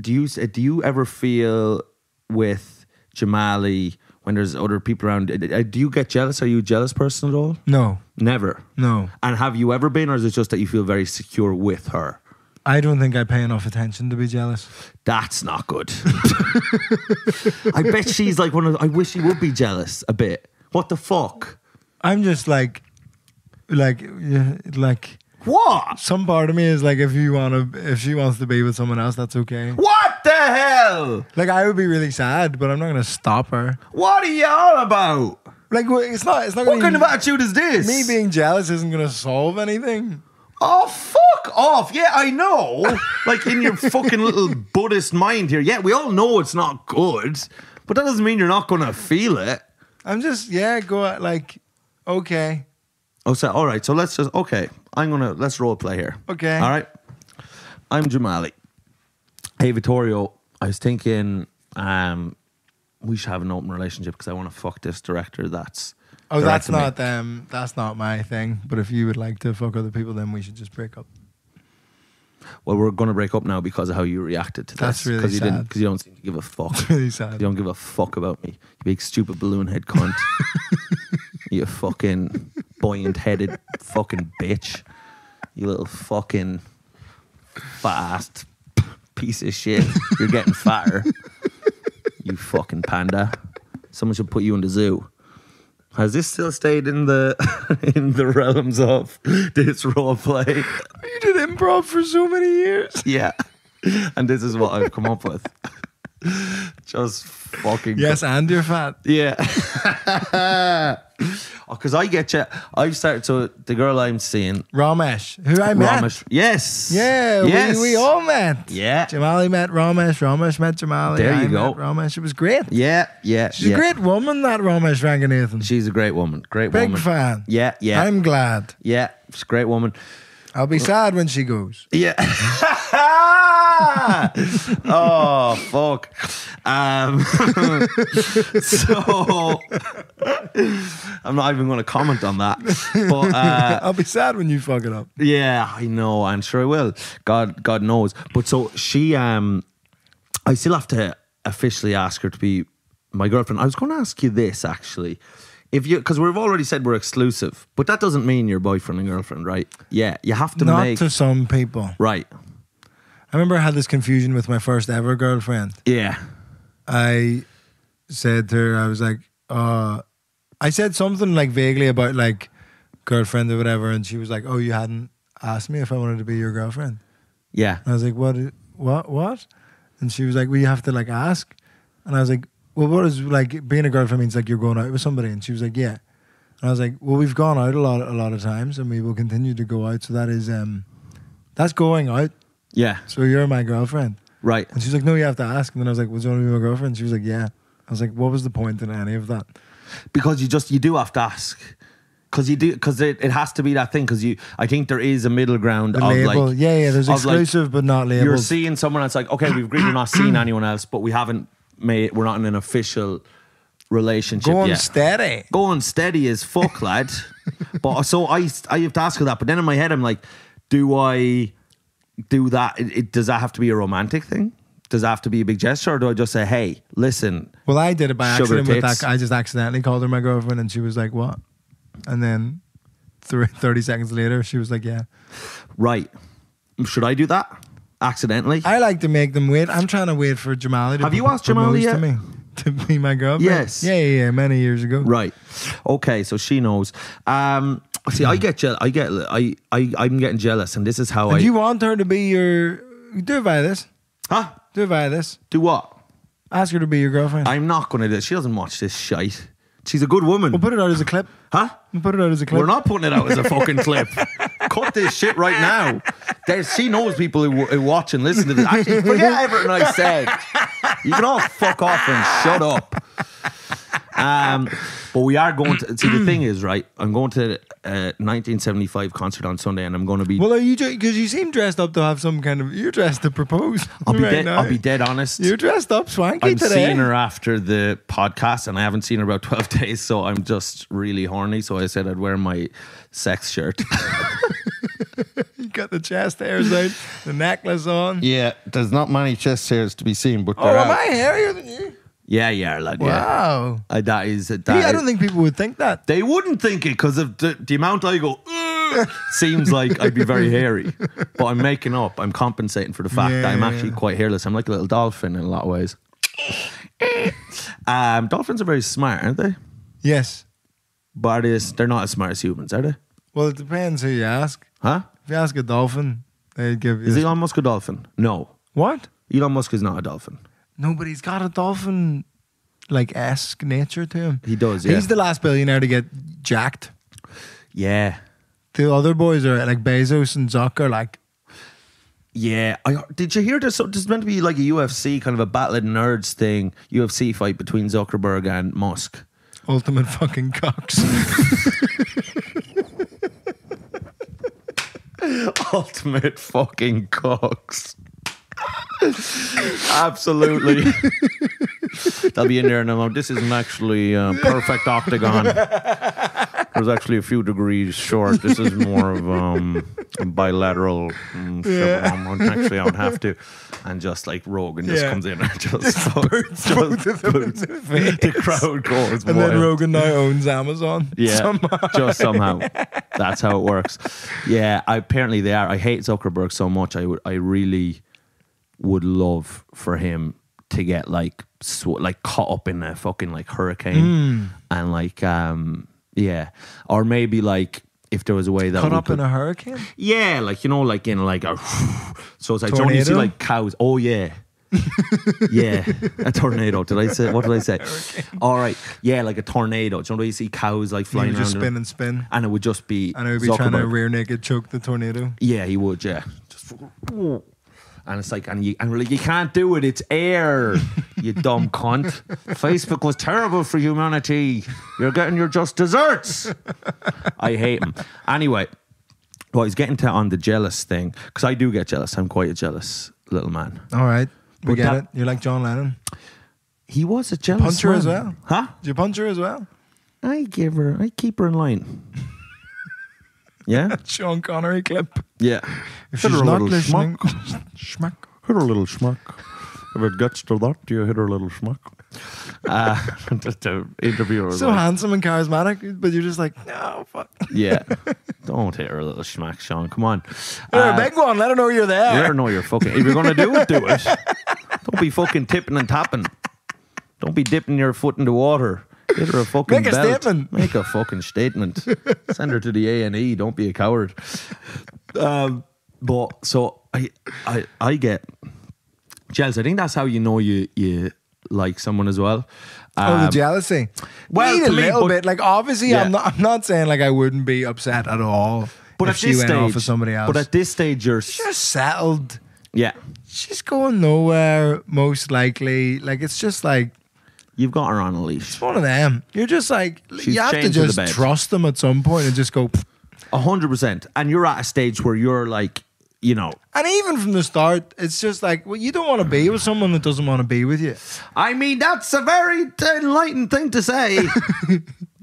do you ever feel with Jamali when there's other people around? Do you get jealous? Are you a jealous person at all? No. Never. No. And have you ever been, or is it just that you feel very secure with her? I don't think I pay enough attention to be jealous. That's not good. I bet she's like I wish she would be jealous a bit. What the fuck? I'm just like, Like, yeah, like What? some part of me is like, if she wants to be with someone else, that's okay. What the hell? Like, I would be really sad, but I'm not gonna stop her. What are you on about? Like, it's not. What gonna, kind of attitude is this? me being jealous isn't gonna solve anything. Oh, fuck off. Yeah, I know. Like, in your fucking little Buddhist mind here. Yeah, we all know it's not good, but that doesn't mean you're not going to feel it. I'm just, like, okay. Oh, so, all right. So let's just, okay. Let's role play here. Okay. All right. I'm Jamali. Hey, Vittorio. I was thinking we should have an open relationship because I want to fuck this director that's... Oh, that's directing me. that's not my thing. But if you would like to fuck other people, then we should just break up. Well, we're going to break up now because of how you reacted to this. That's really sad. Because you don't seem to give a fuck. It's really sad. You don't give a fuck about me. You big stupid balloon head cunt. You fucking buoyant headed fucking bitch. You little fucking fast piece of shit. You're getting fatter. You fucking panda. Someone should put you in the zoo. Has this still stayed in the in the realms of this role play? You did improv for so many years. Yeah. And this is what I've come up with. Just fucking... Yes, and you're fat. Yeah. Because I get you. I've started... So the girl I'm seeing... Ramesh, who I met. Ramesh. Yes. Yeah, yes. we all met. Yeah. Jamali met Ramesh. Ramesh met Jamali. There you I go. met Ramesh. It was great. Yeah. She's a great woman, that Ramesh Ranganathan. She's a great woman. Great Big woman. fan. Yeah. I'm glad. Yeah. She's a great woman. I'll be sad when she goes. Yeah. Oh, fuck. So I'm not even going to comment on that. But I'll be sad when you fuck it up. yeah, I know. I'm sure I will. God knows. But so she, I still have to officially ask her to be my girlfriend. I was going to ask you this actually. If you, because we've already said we're exclusive, but that doesn't mean you're boyfriend and girlfriend, right? Yeah, you have to Not make... to some people. Right. I remember I had this confusion with my first ever girlfriend. Yeah. I said to her, I was like, I said something like vaguely about like girlfriend or whatever, and she was like, oh, you hadn't asked me if I wanted to be your girlfriend. Yeah. And I was like, what? And she was like, well, you have to like ask. And I was like, well, what is like being a girlfriend means like you're going out with somebody? And she was like, yeah. And I was like, well, we've gone out a lot of times, and we will continue to go out. So that is that's going out. Yeah. So you're my girlfriend. Right. And she's like, no, you have to ask. And then I was like, well, do you want to be my girlfriend? She was like, yeah. I was like, what was the point in any of that? Because you do have to ask. Because it has to be that thing. Because I think there is a middle ground The of label. like... Yeah, there's exclusive but not labeled. You're seeing someone that's like, okay, we've agreed we're not seeing anyone else, but we're not in an official relationship Going yet. steady. Going steady as fuck, lad. But so I have to ask her that. But then in my head, I'm like, do I do that? Does that have to be a romantic thing? Does that have to be a big gesture? Or do I just say, hey, listen? Well, I did it by Sugar accident with tits. that. I just accidentally called her my girlfriend, and she was like, what? And then 30 seconds later, she was like, yeah. Right. Should I do that? Accidentally? I like to make them wait. I'm trying to wait for Jamali to Have you asked propose Jamali yet? to me to be my girlfriend. Yes. Yeah, many years ago. Right. Okay, so she knows. See, I'm getting jealous, and this is how And do you want her to be your... Do it via this. Huh? Do it via this. Do what? Ask her to be your girlfriend. I'm not going to do it. She doesn't watch this shite. She's a good woman. We'll put it out as a clip. Huh? We'll put it out as a clip. We're not putting it out as a fucking clip. Cut this shit right now. She knows people who watch and listen to this. Actually, forget everything I said. You can all fuck off and shut up. But we are going to... See, the thing is, right, I'm going to a 1975 concert on Sunday, and I'm going to be... Well, are you... Because you seem dressed up to have some kind of... You're dressed to propose. I'll be now. dead honest. You're dressed up swanky I'm today. seeing her after the podcast, and I haven't seen her about 12 days, so I'm just really horny. So I said I'd wear my sex shirt. You got the chest hairs out, the necklace on. Yeah, there's not many chest hairs to be seen, but Oh, am I hairier than you? Yeah, lad. Wow. Yeah. That is. I don't think people would think that. They wouldn't think it because of the amount I go. Seems like I'd be very hairy, but I'm making up. I'm compensating for the fact that I'm actually quite hairless. I'm like a little dolphin in a lot of ways. Dolphins are very smart, aren't they? Yes. But they're not as smart as humans, are they? Well, it depends who you ask. Huh? If you ask a dolphin, they'd give you... Is Elon Musk a dolphin? No. What? Elon Musk is not a dolphin. No, but he's got a dolphin, like, esque nature to him. He does, yeah. He's the last billionaire to get jacked. Yeah. The other boys are like Bezos and Zuck are like... Yeah. Did you hear this? There's meant to be like a UFC, kind of a battle of nerds thing, UFC fight between Zuckerberg and Musk. Ultimate fucking cocks. Ultimate fucking cocks. Absolutely. They'll be in there and they'll go, this isn't actually a perfect octagon. There's actually a few degrees short. This is more of a bilateral. Actually, I don't have to. And just like Rogan just comes in and just boots both of them in the face. The crowd goes and wild. then Rogan now owns Amazon. Yeah, somehow. just somehow. That's how it works. Yeah, apparently they are. I hate Zuckerberg so much. I really would love for him to get like caught up in a fucking like hurricane and like yeah, or maybe like if there was a way that caught up in a hurricane. Yeah, like you know, like in like a so it's like tornado? don't you see like cows? Oh yeah. Yeah, a tornado. Did I say? What did I say? All right, yeah, like a tornado. Do you know where you see cows like flying He would around? just spin and spin, and it would just be. And it would be Zuckerberg. trying to rear naked choke the tornado. Yeah, he would. Yeah, just. And it's like, and we're like, you can't do it. It's air, you dumb cunt. Facebook was terrible for humanity. You're getting your just desserts. I hate him. Anyway, well, he's getting to on the jealous thing because I do get jealous. I'm quite a jealous little man. All right, we But get that- it. You're like John Lennon. He was a jealous Punch her man. as well. Huh? Did you punch her as well? I keep her in line. Yeah? Sean Connery clip. Yeah. If Hit she's her a not little listening, schmuck. schmuck. Hit her a little schmuck. If it gets to that, you hit her a little schmuck. The interviewer was So like, handsome and charismatic, but you're just like, no, fuck. yeah. Don't hit her a little schmack, Sean. Come on. You're a big one. Let her know you're there. Let her know you're fucking. If you're going to do it, do it. Don't be fucking tipping and tapping. Don't be dipping your foot in the water. Hit her a fucking Make a belt. statement. Make a fucking statement. Send her to the A&E. Don't be a coward. But so I get jealous. I think that's how you know you like someone as well. The jealousy. well, Well, to a me, little but- bit. Like, obviously, Yeah. I'm not saying like I wouldn't be upset at all. But if at she this went stage, off with somebody else. But at this stage, you're she's settled. yeah. She's going nowhere. Most likely, like it's just like You've got her on a leash. it's one of them. You're just like She's you have to chained to the just bed. trust them at some point and just go. 100%. And you're at a stage where you're like, you know, And even from the start, it's just like, well, you don't want to be with someone that doesn't want to be with you. I mean, that's a very enlightened thing to say.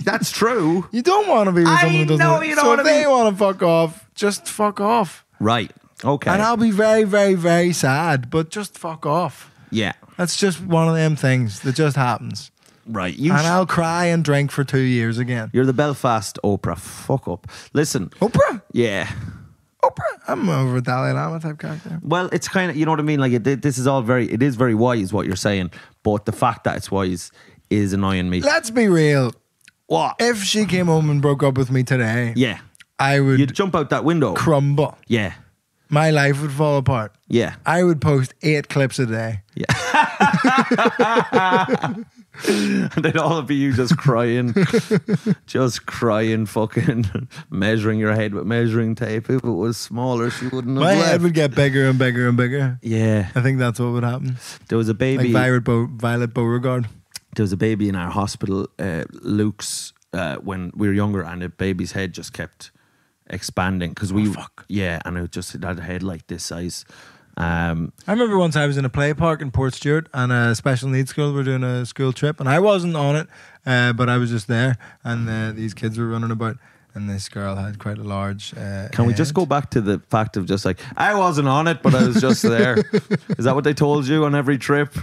That's true. You don't want to be with I someone that doesn't. know you don't so wanna if they be- want to fuck off, just fuck off. Right. Okay. And I'll be very, very, very sad, but just fuck off. yeah. That's just one of them things that just happens. Right. And I'll cry and drink for 2 years again. You're the Belfast Oprah. Fuck up. Listen. Oprah? Yeah. Oprah? I'm over a Dalai Lama type character. Well, it's kind of, you know what I mean? Like, this is all it is very wise what you're saying, but the fact that it's wise is annoying me. Let's be real. What? If she came home and broke up with me today, Yeah. I would You'd jump out that window. crumble. Yeah. My life would fall apart. Yeah. I would post 8 clips a day. And they'd all be you just crying, fucking measuring your head with measuring tape. If it was smaller, she wouldn't have My left. head would get bigger and bigger and bigger. Yeah. I think that's what would happen. There was a baby. Like Violet Beauregard. There was a baby in our hospital, Luke's, when we were younger, and the baby's head just kept expanding because yeah, and it just had a head like this size. I remember once I was in a play park in Port Stewart and a special needs school were doing a school trip and I wasn't on it, but I was just there and these kids were running about and this girl had quite a large Can we just go back to the fact of just like, I wasn't on it, but I was just there? Is that what they told you on every trip?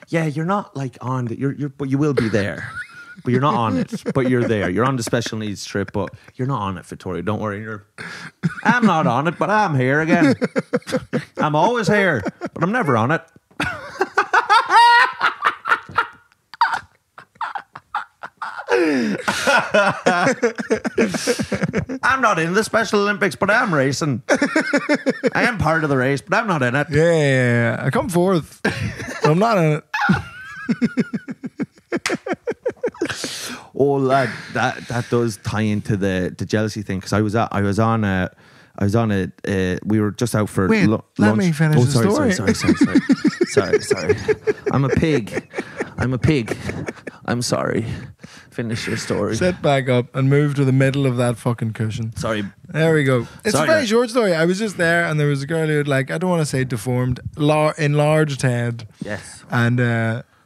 Yeah, you're not like on it, but you will be there. But you're not on it, but you're there. You're on the special needs trip, but you're not on it, Vittorio. Don't worry. I'm not on it, but I'm here again. I'm always here, but I'm never on it. I'm not in the Special Olympics, but I'm racing. I am part of the race, but I'm not in it. Yeah. I come fourth. So I'm not in it. Oh, lad, that does tie into the jealousy thing, because I was on a we were just out for Wait, lunch. let me finish the story. Sorry. I'm a pig. I'm sorry. Finish your story. Sit back up and move to the middle of that fucking cushion. Sorry. There we go. It's Sorry, a very guys. short story. I was just there, and there was a girl who had, like, I don't want to say deformed, enlarged head. Yes. And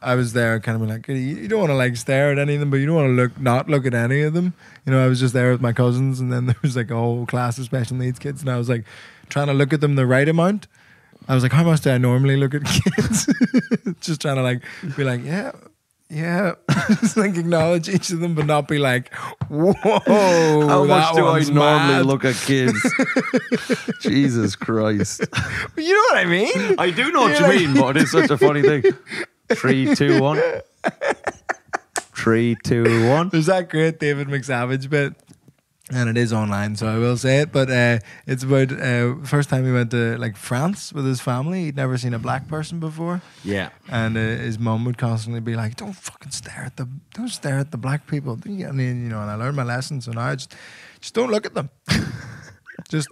I was there kind of like, you don't want to like stare at any of them, but you don't want to not look at any of them. You know, I was just there with my cousins, and then there was like a whole class of special needs kids, and I was like trying to look at them the right amount. I was like, how much do I normally look at kids? Just trying to like be like, yeah. Just like acknowledge each of them, but not be like, whoa. How much do I normally mad. look at kids? Jesus Christ. You know what I mean? I do know what You're you mean, but it's such a funny thing. 3, 2, 1. 3, 2, 1. There's that great David McSavage bit, and it is online, so I will say it. But it's about first time he went to like France with his family. He'd never seen a black person before. Yeah. And his mum would constantly be like, "Don't fucking stare at the black people." And then, you know, and I learned my lesson, so now I just don't look at them. Just.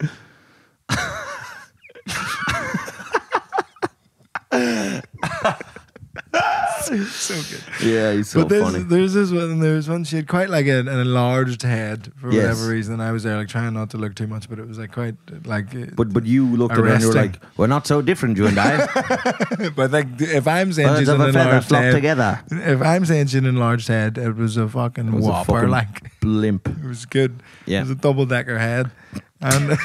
So good. Yeah, he's so funny. There's this one, and there's one. She had quite like an enlarged head for Yes. whatever reason. I was there like trying not to look too much, but it was like quite like. But you looked at her and you were like, we're not so different, you and I. But like, if I'm saying Birds she's of an a feather enlarged flock head, together. if I'm saying she's an enlarged head, it was a fucking It was a whopper. fucking Like, blimp. it was good. Yeah. It was a double decker head, and.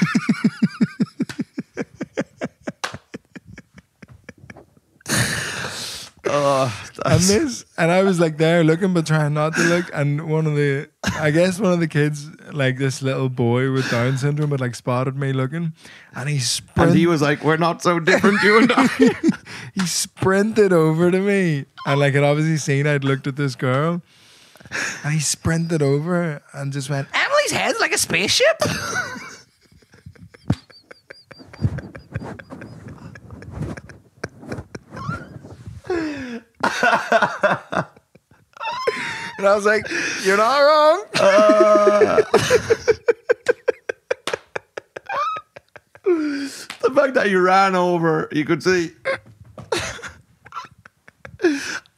And I was like there looking but trying not to look, and one of the kids, like this little boy with Down syndrome, had like spotted me looking, and And he was like, we're not so different, you and I. he sprinted over to me, and like had obviously seen I'd looked at this girl, and he sprinted over and just went, "Emily's head's like a spaceship." And I was like, "You're not wrong." The fact that you ran over, you could see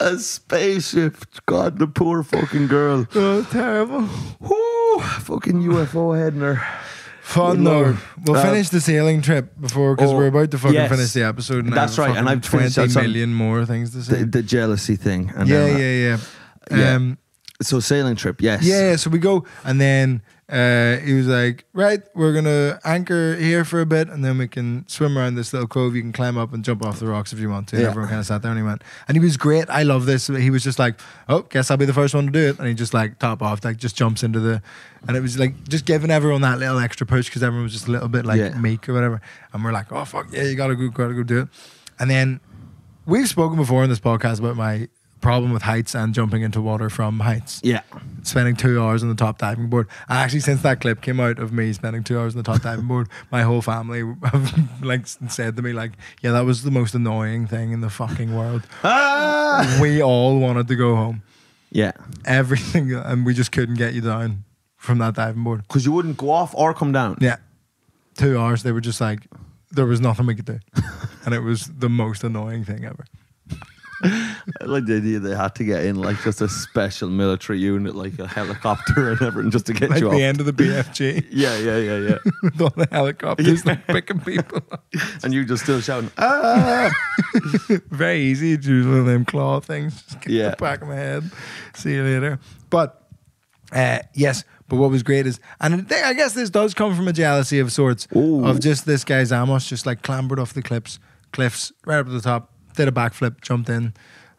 a spaceship. God, the poor fucking girl. Oh, terrible. Whoo, fucking UFO head in her. Fun Good though. Lord. We'll finish the sailing trip before, because we're about to fucking yes. finish the episode. And That's I have right, and I've 20 finished million more things to say. The jealousy thing. And Yeah. yeah. So sailing trip, yes. Yeah, so we go, and then he was like, right, we're going to anchor here for a bit, and then we can swim around this little cove. You can climb up and jump off the rocks if you want to. Yeah. Everyone kind of sat there, and he went. And he was great. I love this. He was just like, oh, guess I'll be the first one to do it. And he just like top off, like just jumps into the... And it was like just giving everyone that little extra push, because everyone was just a little bit like meek or whatever. And we're like, oh, fuck, yeah, you got to go do it. And then we've spoken before in this podcast about my problem with heights and jumping into water from heights. Yeah. Spending 2 hours on the top diving board. And actually, since that clip came out of me spending 2 hours on the top diving board, my whole family have like said to me, like, yeah, that was the most annoying thing in the fucking world. We all wanted to go home. Yeah. Everything, and we just couldn't get you down from that diving board. Because you wouldn't go off or come down. Yeah. 2 hours, they were just like, there was nothing we could do. And it was the most annoying thing ever. I like the idea they had to get in like just a special military unit, like a helicopter and everything, just to get Like you the off. end of the BFG. Yeah. With all the helicopters like picking people up. And you just still shouting, ah! Very easy to do one of them claw things. Just get Yeah. the back of my head. See you later. But yes, but what was great is, and I guess this does come from a jealousy of sorts. Ooh. Of just this guy Zamos just like clambered off the cliffs right up to the top, did a backflip, jumped in, and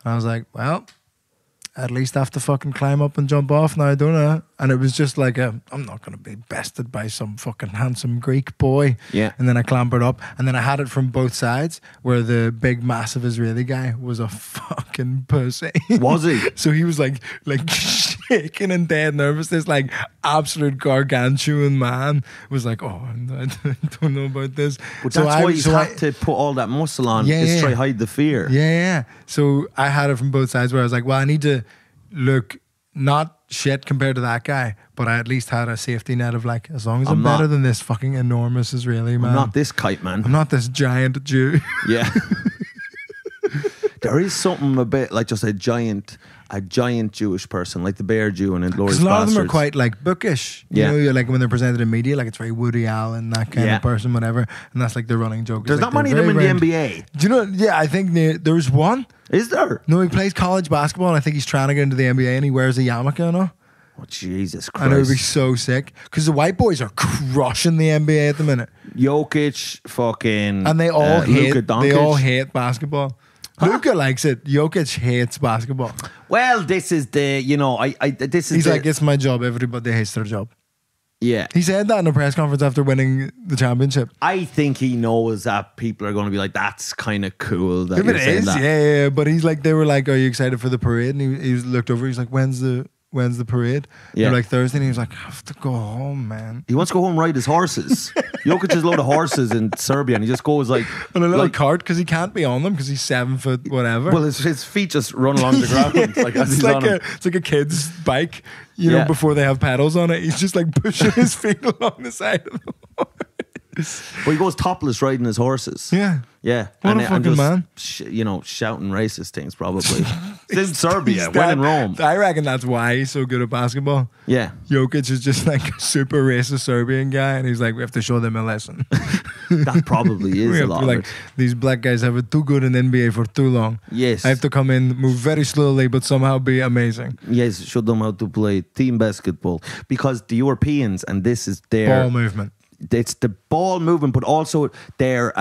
I was like, well, at least I have to fucking climb up and jump off now, don't I? And it was just like I'm not going to be bested by some fucking handsome Greek boy. Yeah. And then I clambered up, and then I had it from both sides, where the big massive Israeli guy was a fucking pussy. Was he? So he was like shaking and dead nervous. This like absolute gargantuan man was like, oh, I don't know about this. But that's why you have to put all that muscle on. Is try hide the fear. Yeah. So I had it from both sides where I was like, well, I need to look not shit compared to that guy, but I at least had a safety net of like, as long as I'm better than this fucking enormous Israeli man. I'm not this kite man. I'm not this giant Jew. Yeah. There is something a bit like just a giant Jewish person, like the Bear Jew and Inglourious Basterds. Because a lot of them are quite like bookish. You know, like when they're presented in media, like it's very Woody Allen, that kind of person, whatever. And that's like the running joke. There's like not many of them in the NBA. Do you know? Yeah, I think there's one. Is there? No, he plays college basketball, and I think he's trying to get into the NBA, and he wears a yarmulke and all. Oh, Jesus Christ. And it would be so sick. Because the white boys are crushing the NBA at the minute. Jokic, fucking... And they all Luka Doncic. hate basketball. Luka likes it. Jokic hates basketball. Well, this is the, He's like, it's my job. Everybody hates their job. Yeah. He said that in a press conference after winning the championship. I think he knows that people are going to be like, that's kind of cool that you're saying that. Yeah. But he's like, they were like, are you excited for the parade? And he looked over, he's like, when's the parade? Yeah. They're like, Thursday. And he was like, I have to go home, man. He wants to go home and ride his horses. Jokic has a load of horses in Serbia, and he just goes like... On a little cart, because he can't be on them, because he's 7 foot whatever. Well, his feet just run along the ground. It's like a kid's bike, you know, before they have pedals on it. He's just like pushing his feet along the side of the horse. But he goes topless riding his horses. Yeah. Yeah. What a fucking man. Shouting racist things probably. It's in Serbia, when in Rome. I reckon that's why he's so good at basketball. Yeah. Jokic is just like a super racist Serbian guy, and he's like, we have to show them a lesson. That probably is a lot of it. These black guys have it too good in NBA for too long. Yes. I have to come in, move very slowly, but somehow be amazing. Yes, show them how to play team basketball. Because the Europeans, and this is their... Ball movement. It's the ball movement, but also their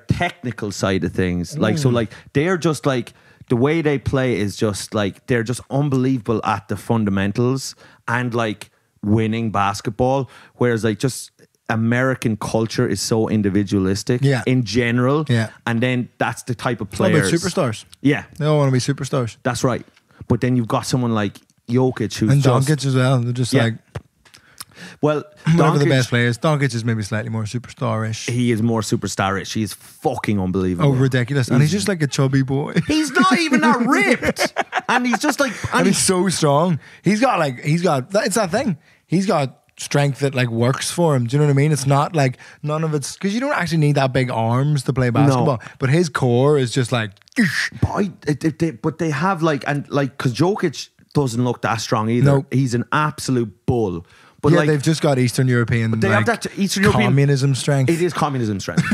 technical side of things. Like, so like, they're just like... The way they play is just like, they're just unbelievable at the fundamentals and like winning basketball. Whereas like just American culture is so individualistic in general. Yeah. And then that's the type of players. It's all about superstars. Yeah. They all want to be superstars. That's right. But then you've got someone like Jokic who's and Doncic as well. They're just like... Well, one of the best players. Doncic is maybe slightly more superstarish. He is more superstarish. He's fucking unbelievable. Oh, ridiculous! And he's just like a chubby boy. He's not even that ripped, and he's just like, and he's so strong. He's got it's that thing. He's got strength that like works for him. Do you know what I mean? It's not like none of it's because you don't actually need that big arms to play basketball. No. But his core is just like. But they have like because Jokic doesn't look that strong either. No. He's an absolute bull. But they've just got Eastern European. They have that Eastern European communism strength. It is communism strength.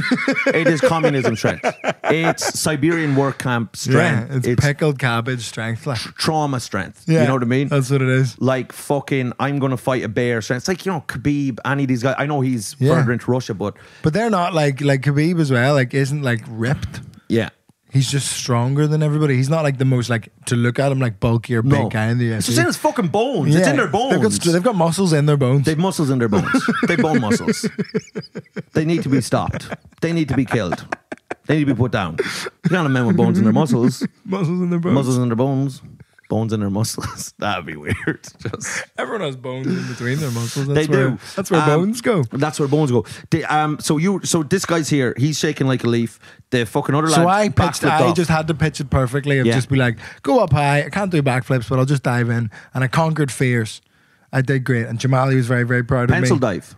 It is communism strength. It's Siberian work camp strength. Yeah, it's pickled cabbage strength, like trauma strength. Yeah, you know what I mean? That's what it is. Like fucking, I'm gonna fight a bear strength. It's like Khabib, any of these guys. I know he's further into Russia, but they're not like Khabib as well. Like isn't like ripped. Yeah. He's just stronger than everybody. He's not like the most like to look at him like bulkier big guy in the UFC. It's just in his fucking bones. Yeah. It's in their bones. They've got muscles in their bones. They've muscles in their bones. They've bone muscles. They need to be stopped. They need to be killed. They need to be put down. You can't have men with bones in their muscles. Muscles in their bones. Muscles in their bones. Bones in their muscles. That'd be weird. Everyone has bones in between their muscles. They do. That's where bones go. That's where bones go. So this guy's here. He's shaking like a leaf. The fucking other lad. So I just had to pitch it perfectly. Of just be like, go up high. I can't do backflips, but I'll just dive in. And I conquered fears. I did great. And Jamali was very, very proud of me. Pencil dive.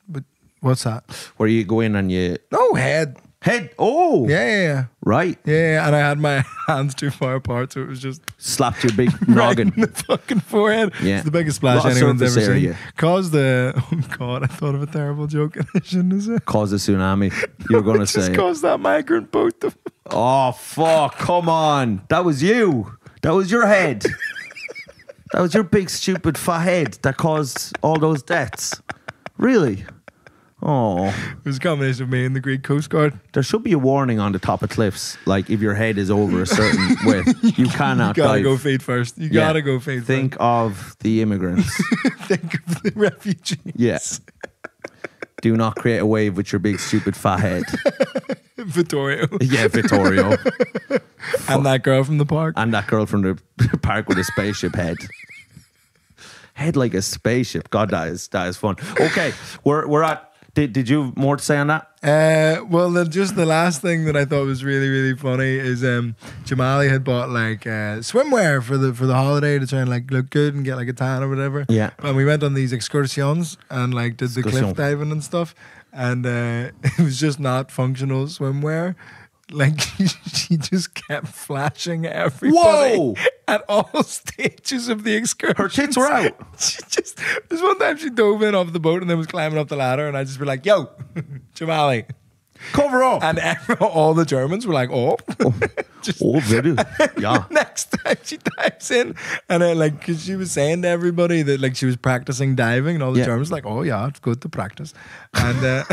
But what's that? Where you go in and you... No, head. Head? Oh. Yeah. Right. Yeah, and I had my hands too far apart, so it was just... Slapped your big noggin. Right in the fucking forehead. Yeah. It's the biggest splash anyone's ever seen. Caused the... Oh, God, I thought of a terrible joke and I shouldn't have said. Caused a tsunami. You were going to say. Just caused that migrant boat to... Oh, fuck. Come on. That was you. That was your head. That was your big, stupid, fat head that caused all those deaths. Really? Oh. It was a combination of me and the Greek Coast Guard. There should be a warning on the top of cliffs, like if your head is over a certain width, you cannot You gotta dive. go feet first. You gotta go feet first. Think of the immigrants. Think of the refugees. Yes. Do not create a wave with your big, stupid, fat head. Vittorio. Yeah, Vittorio. And that girl from the park. And that girl from the park with a spaceship head. Head like a spaceship. God, that is fun. Okay, we're at. Did you have more to say on that? Well, just the last thing that I thought was really, really funny is Jamali had bought like swimwear for the holiday to try and like look good and get like a tan or whatever. Yeah. And we went on these excursions and like did the cliff diving and stuff, and it was just not functional swimwear. Like she just kept flashing everybody. Whoa! At all stages of the excursion. Her tits were out. She just, there's one time she dove in off the boat and then was climbing up the ladder, and I just be like, "Yo, Jamali, cover up." And all the Germans were like, "Oh, very, yeah." Next time she dives in, and then like, because she was saying to everybody that like she was practicing diving, and all the Germans were like, "Oh yeah, it's good to practice," and.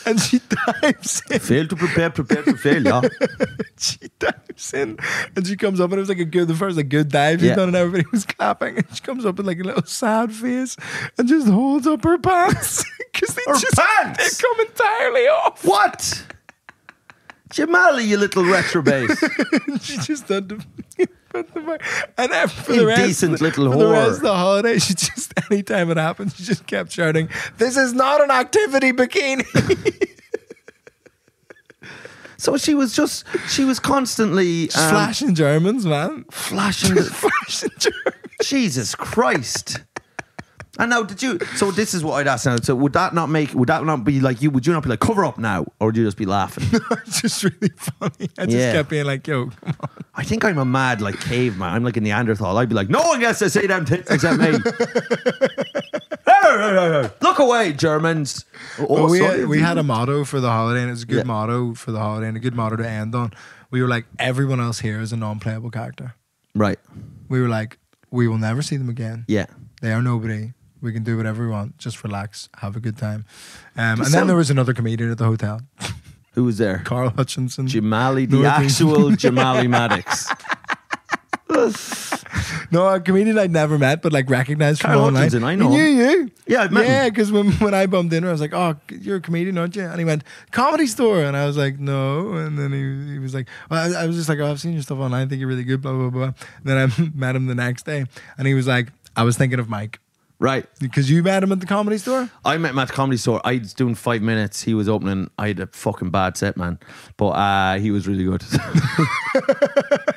And she dives in. Fail to prepare to fail, yeah. She dives in and she comes up, and it was like the first like good dive she'd done, and everybody was clapping, and she comes up with like a little sad face and just holds up her pants because they come entirely off. What? Jamali, you little retrobate. She just done the and then for the rest of the holiday, she just, anytime it happened, she just kept shouting, "This is not an activity bikini." So she was constantly flashing Germans, man. Flashing Germans. Jesus Christ. And now, so this is what I'd ask now. So would that not be like you? Would you not be like, cover up now? Or would you just be laughing? It's just really funny. I just kept being like, "Yo, come on." I think I'm a mad like caveman. I'm like a Neanderthal. I'd be like, "No one gets to say them tits except me." Look away, Germans. Well, we had a motto for the holiday, and it's a good motto for the holiday and a good motto to end on. We were like, everyone else here is a non-playable character. Right. We were like, we will never see them again. Yeah. They are nobody. We can do whatever we want. Just relax, have a good time. And then there was another comedian at the hotel. Who was there? Carl Hutchinson. Jamali, the actual Jamali Maddox. No, a comedian I'd never met, but like recognized from online. Hutchinson, I know him. You? Yeah, I've met him. Yeah, because when I bumped into him, I was like, "Oh, you're a comedian, aren't you?" And he went, "Comedy Store," and I was like, "No." And then he was like, well, I was just like, "Oh, I've seen your stuff online. I think you're really good." Blah blah blah. And then I met him the next day, and he was like, "I was thinking of Mike." Right. Because you met him at the Comedy Store? I met him at the Comedy Store. I was doing 5 minutes. He was opening. I had a fucking bad set, man. But he was really good. He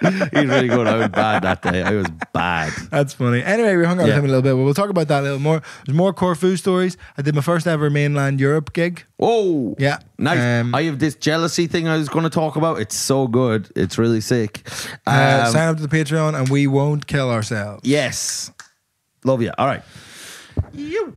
was really good. I was bad that day. I was bad. That's funny. Anyway, we hung out with him a little bit. We'll talk about that a little more. There's more Corfu stories. I did my first ever mainland Europe gig. Oh. Yeah. Nice. I have this jealousy thing I was going to talk about. It's so good. It's really sick. Sign up to the Patreon and we won't kill ourselves. Yes. Love you. All right. You.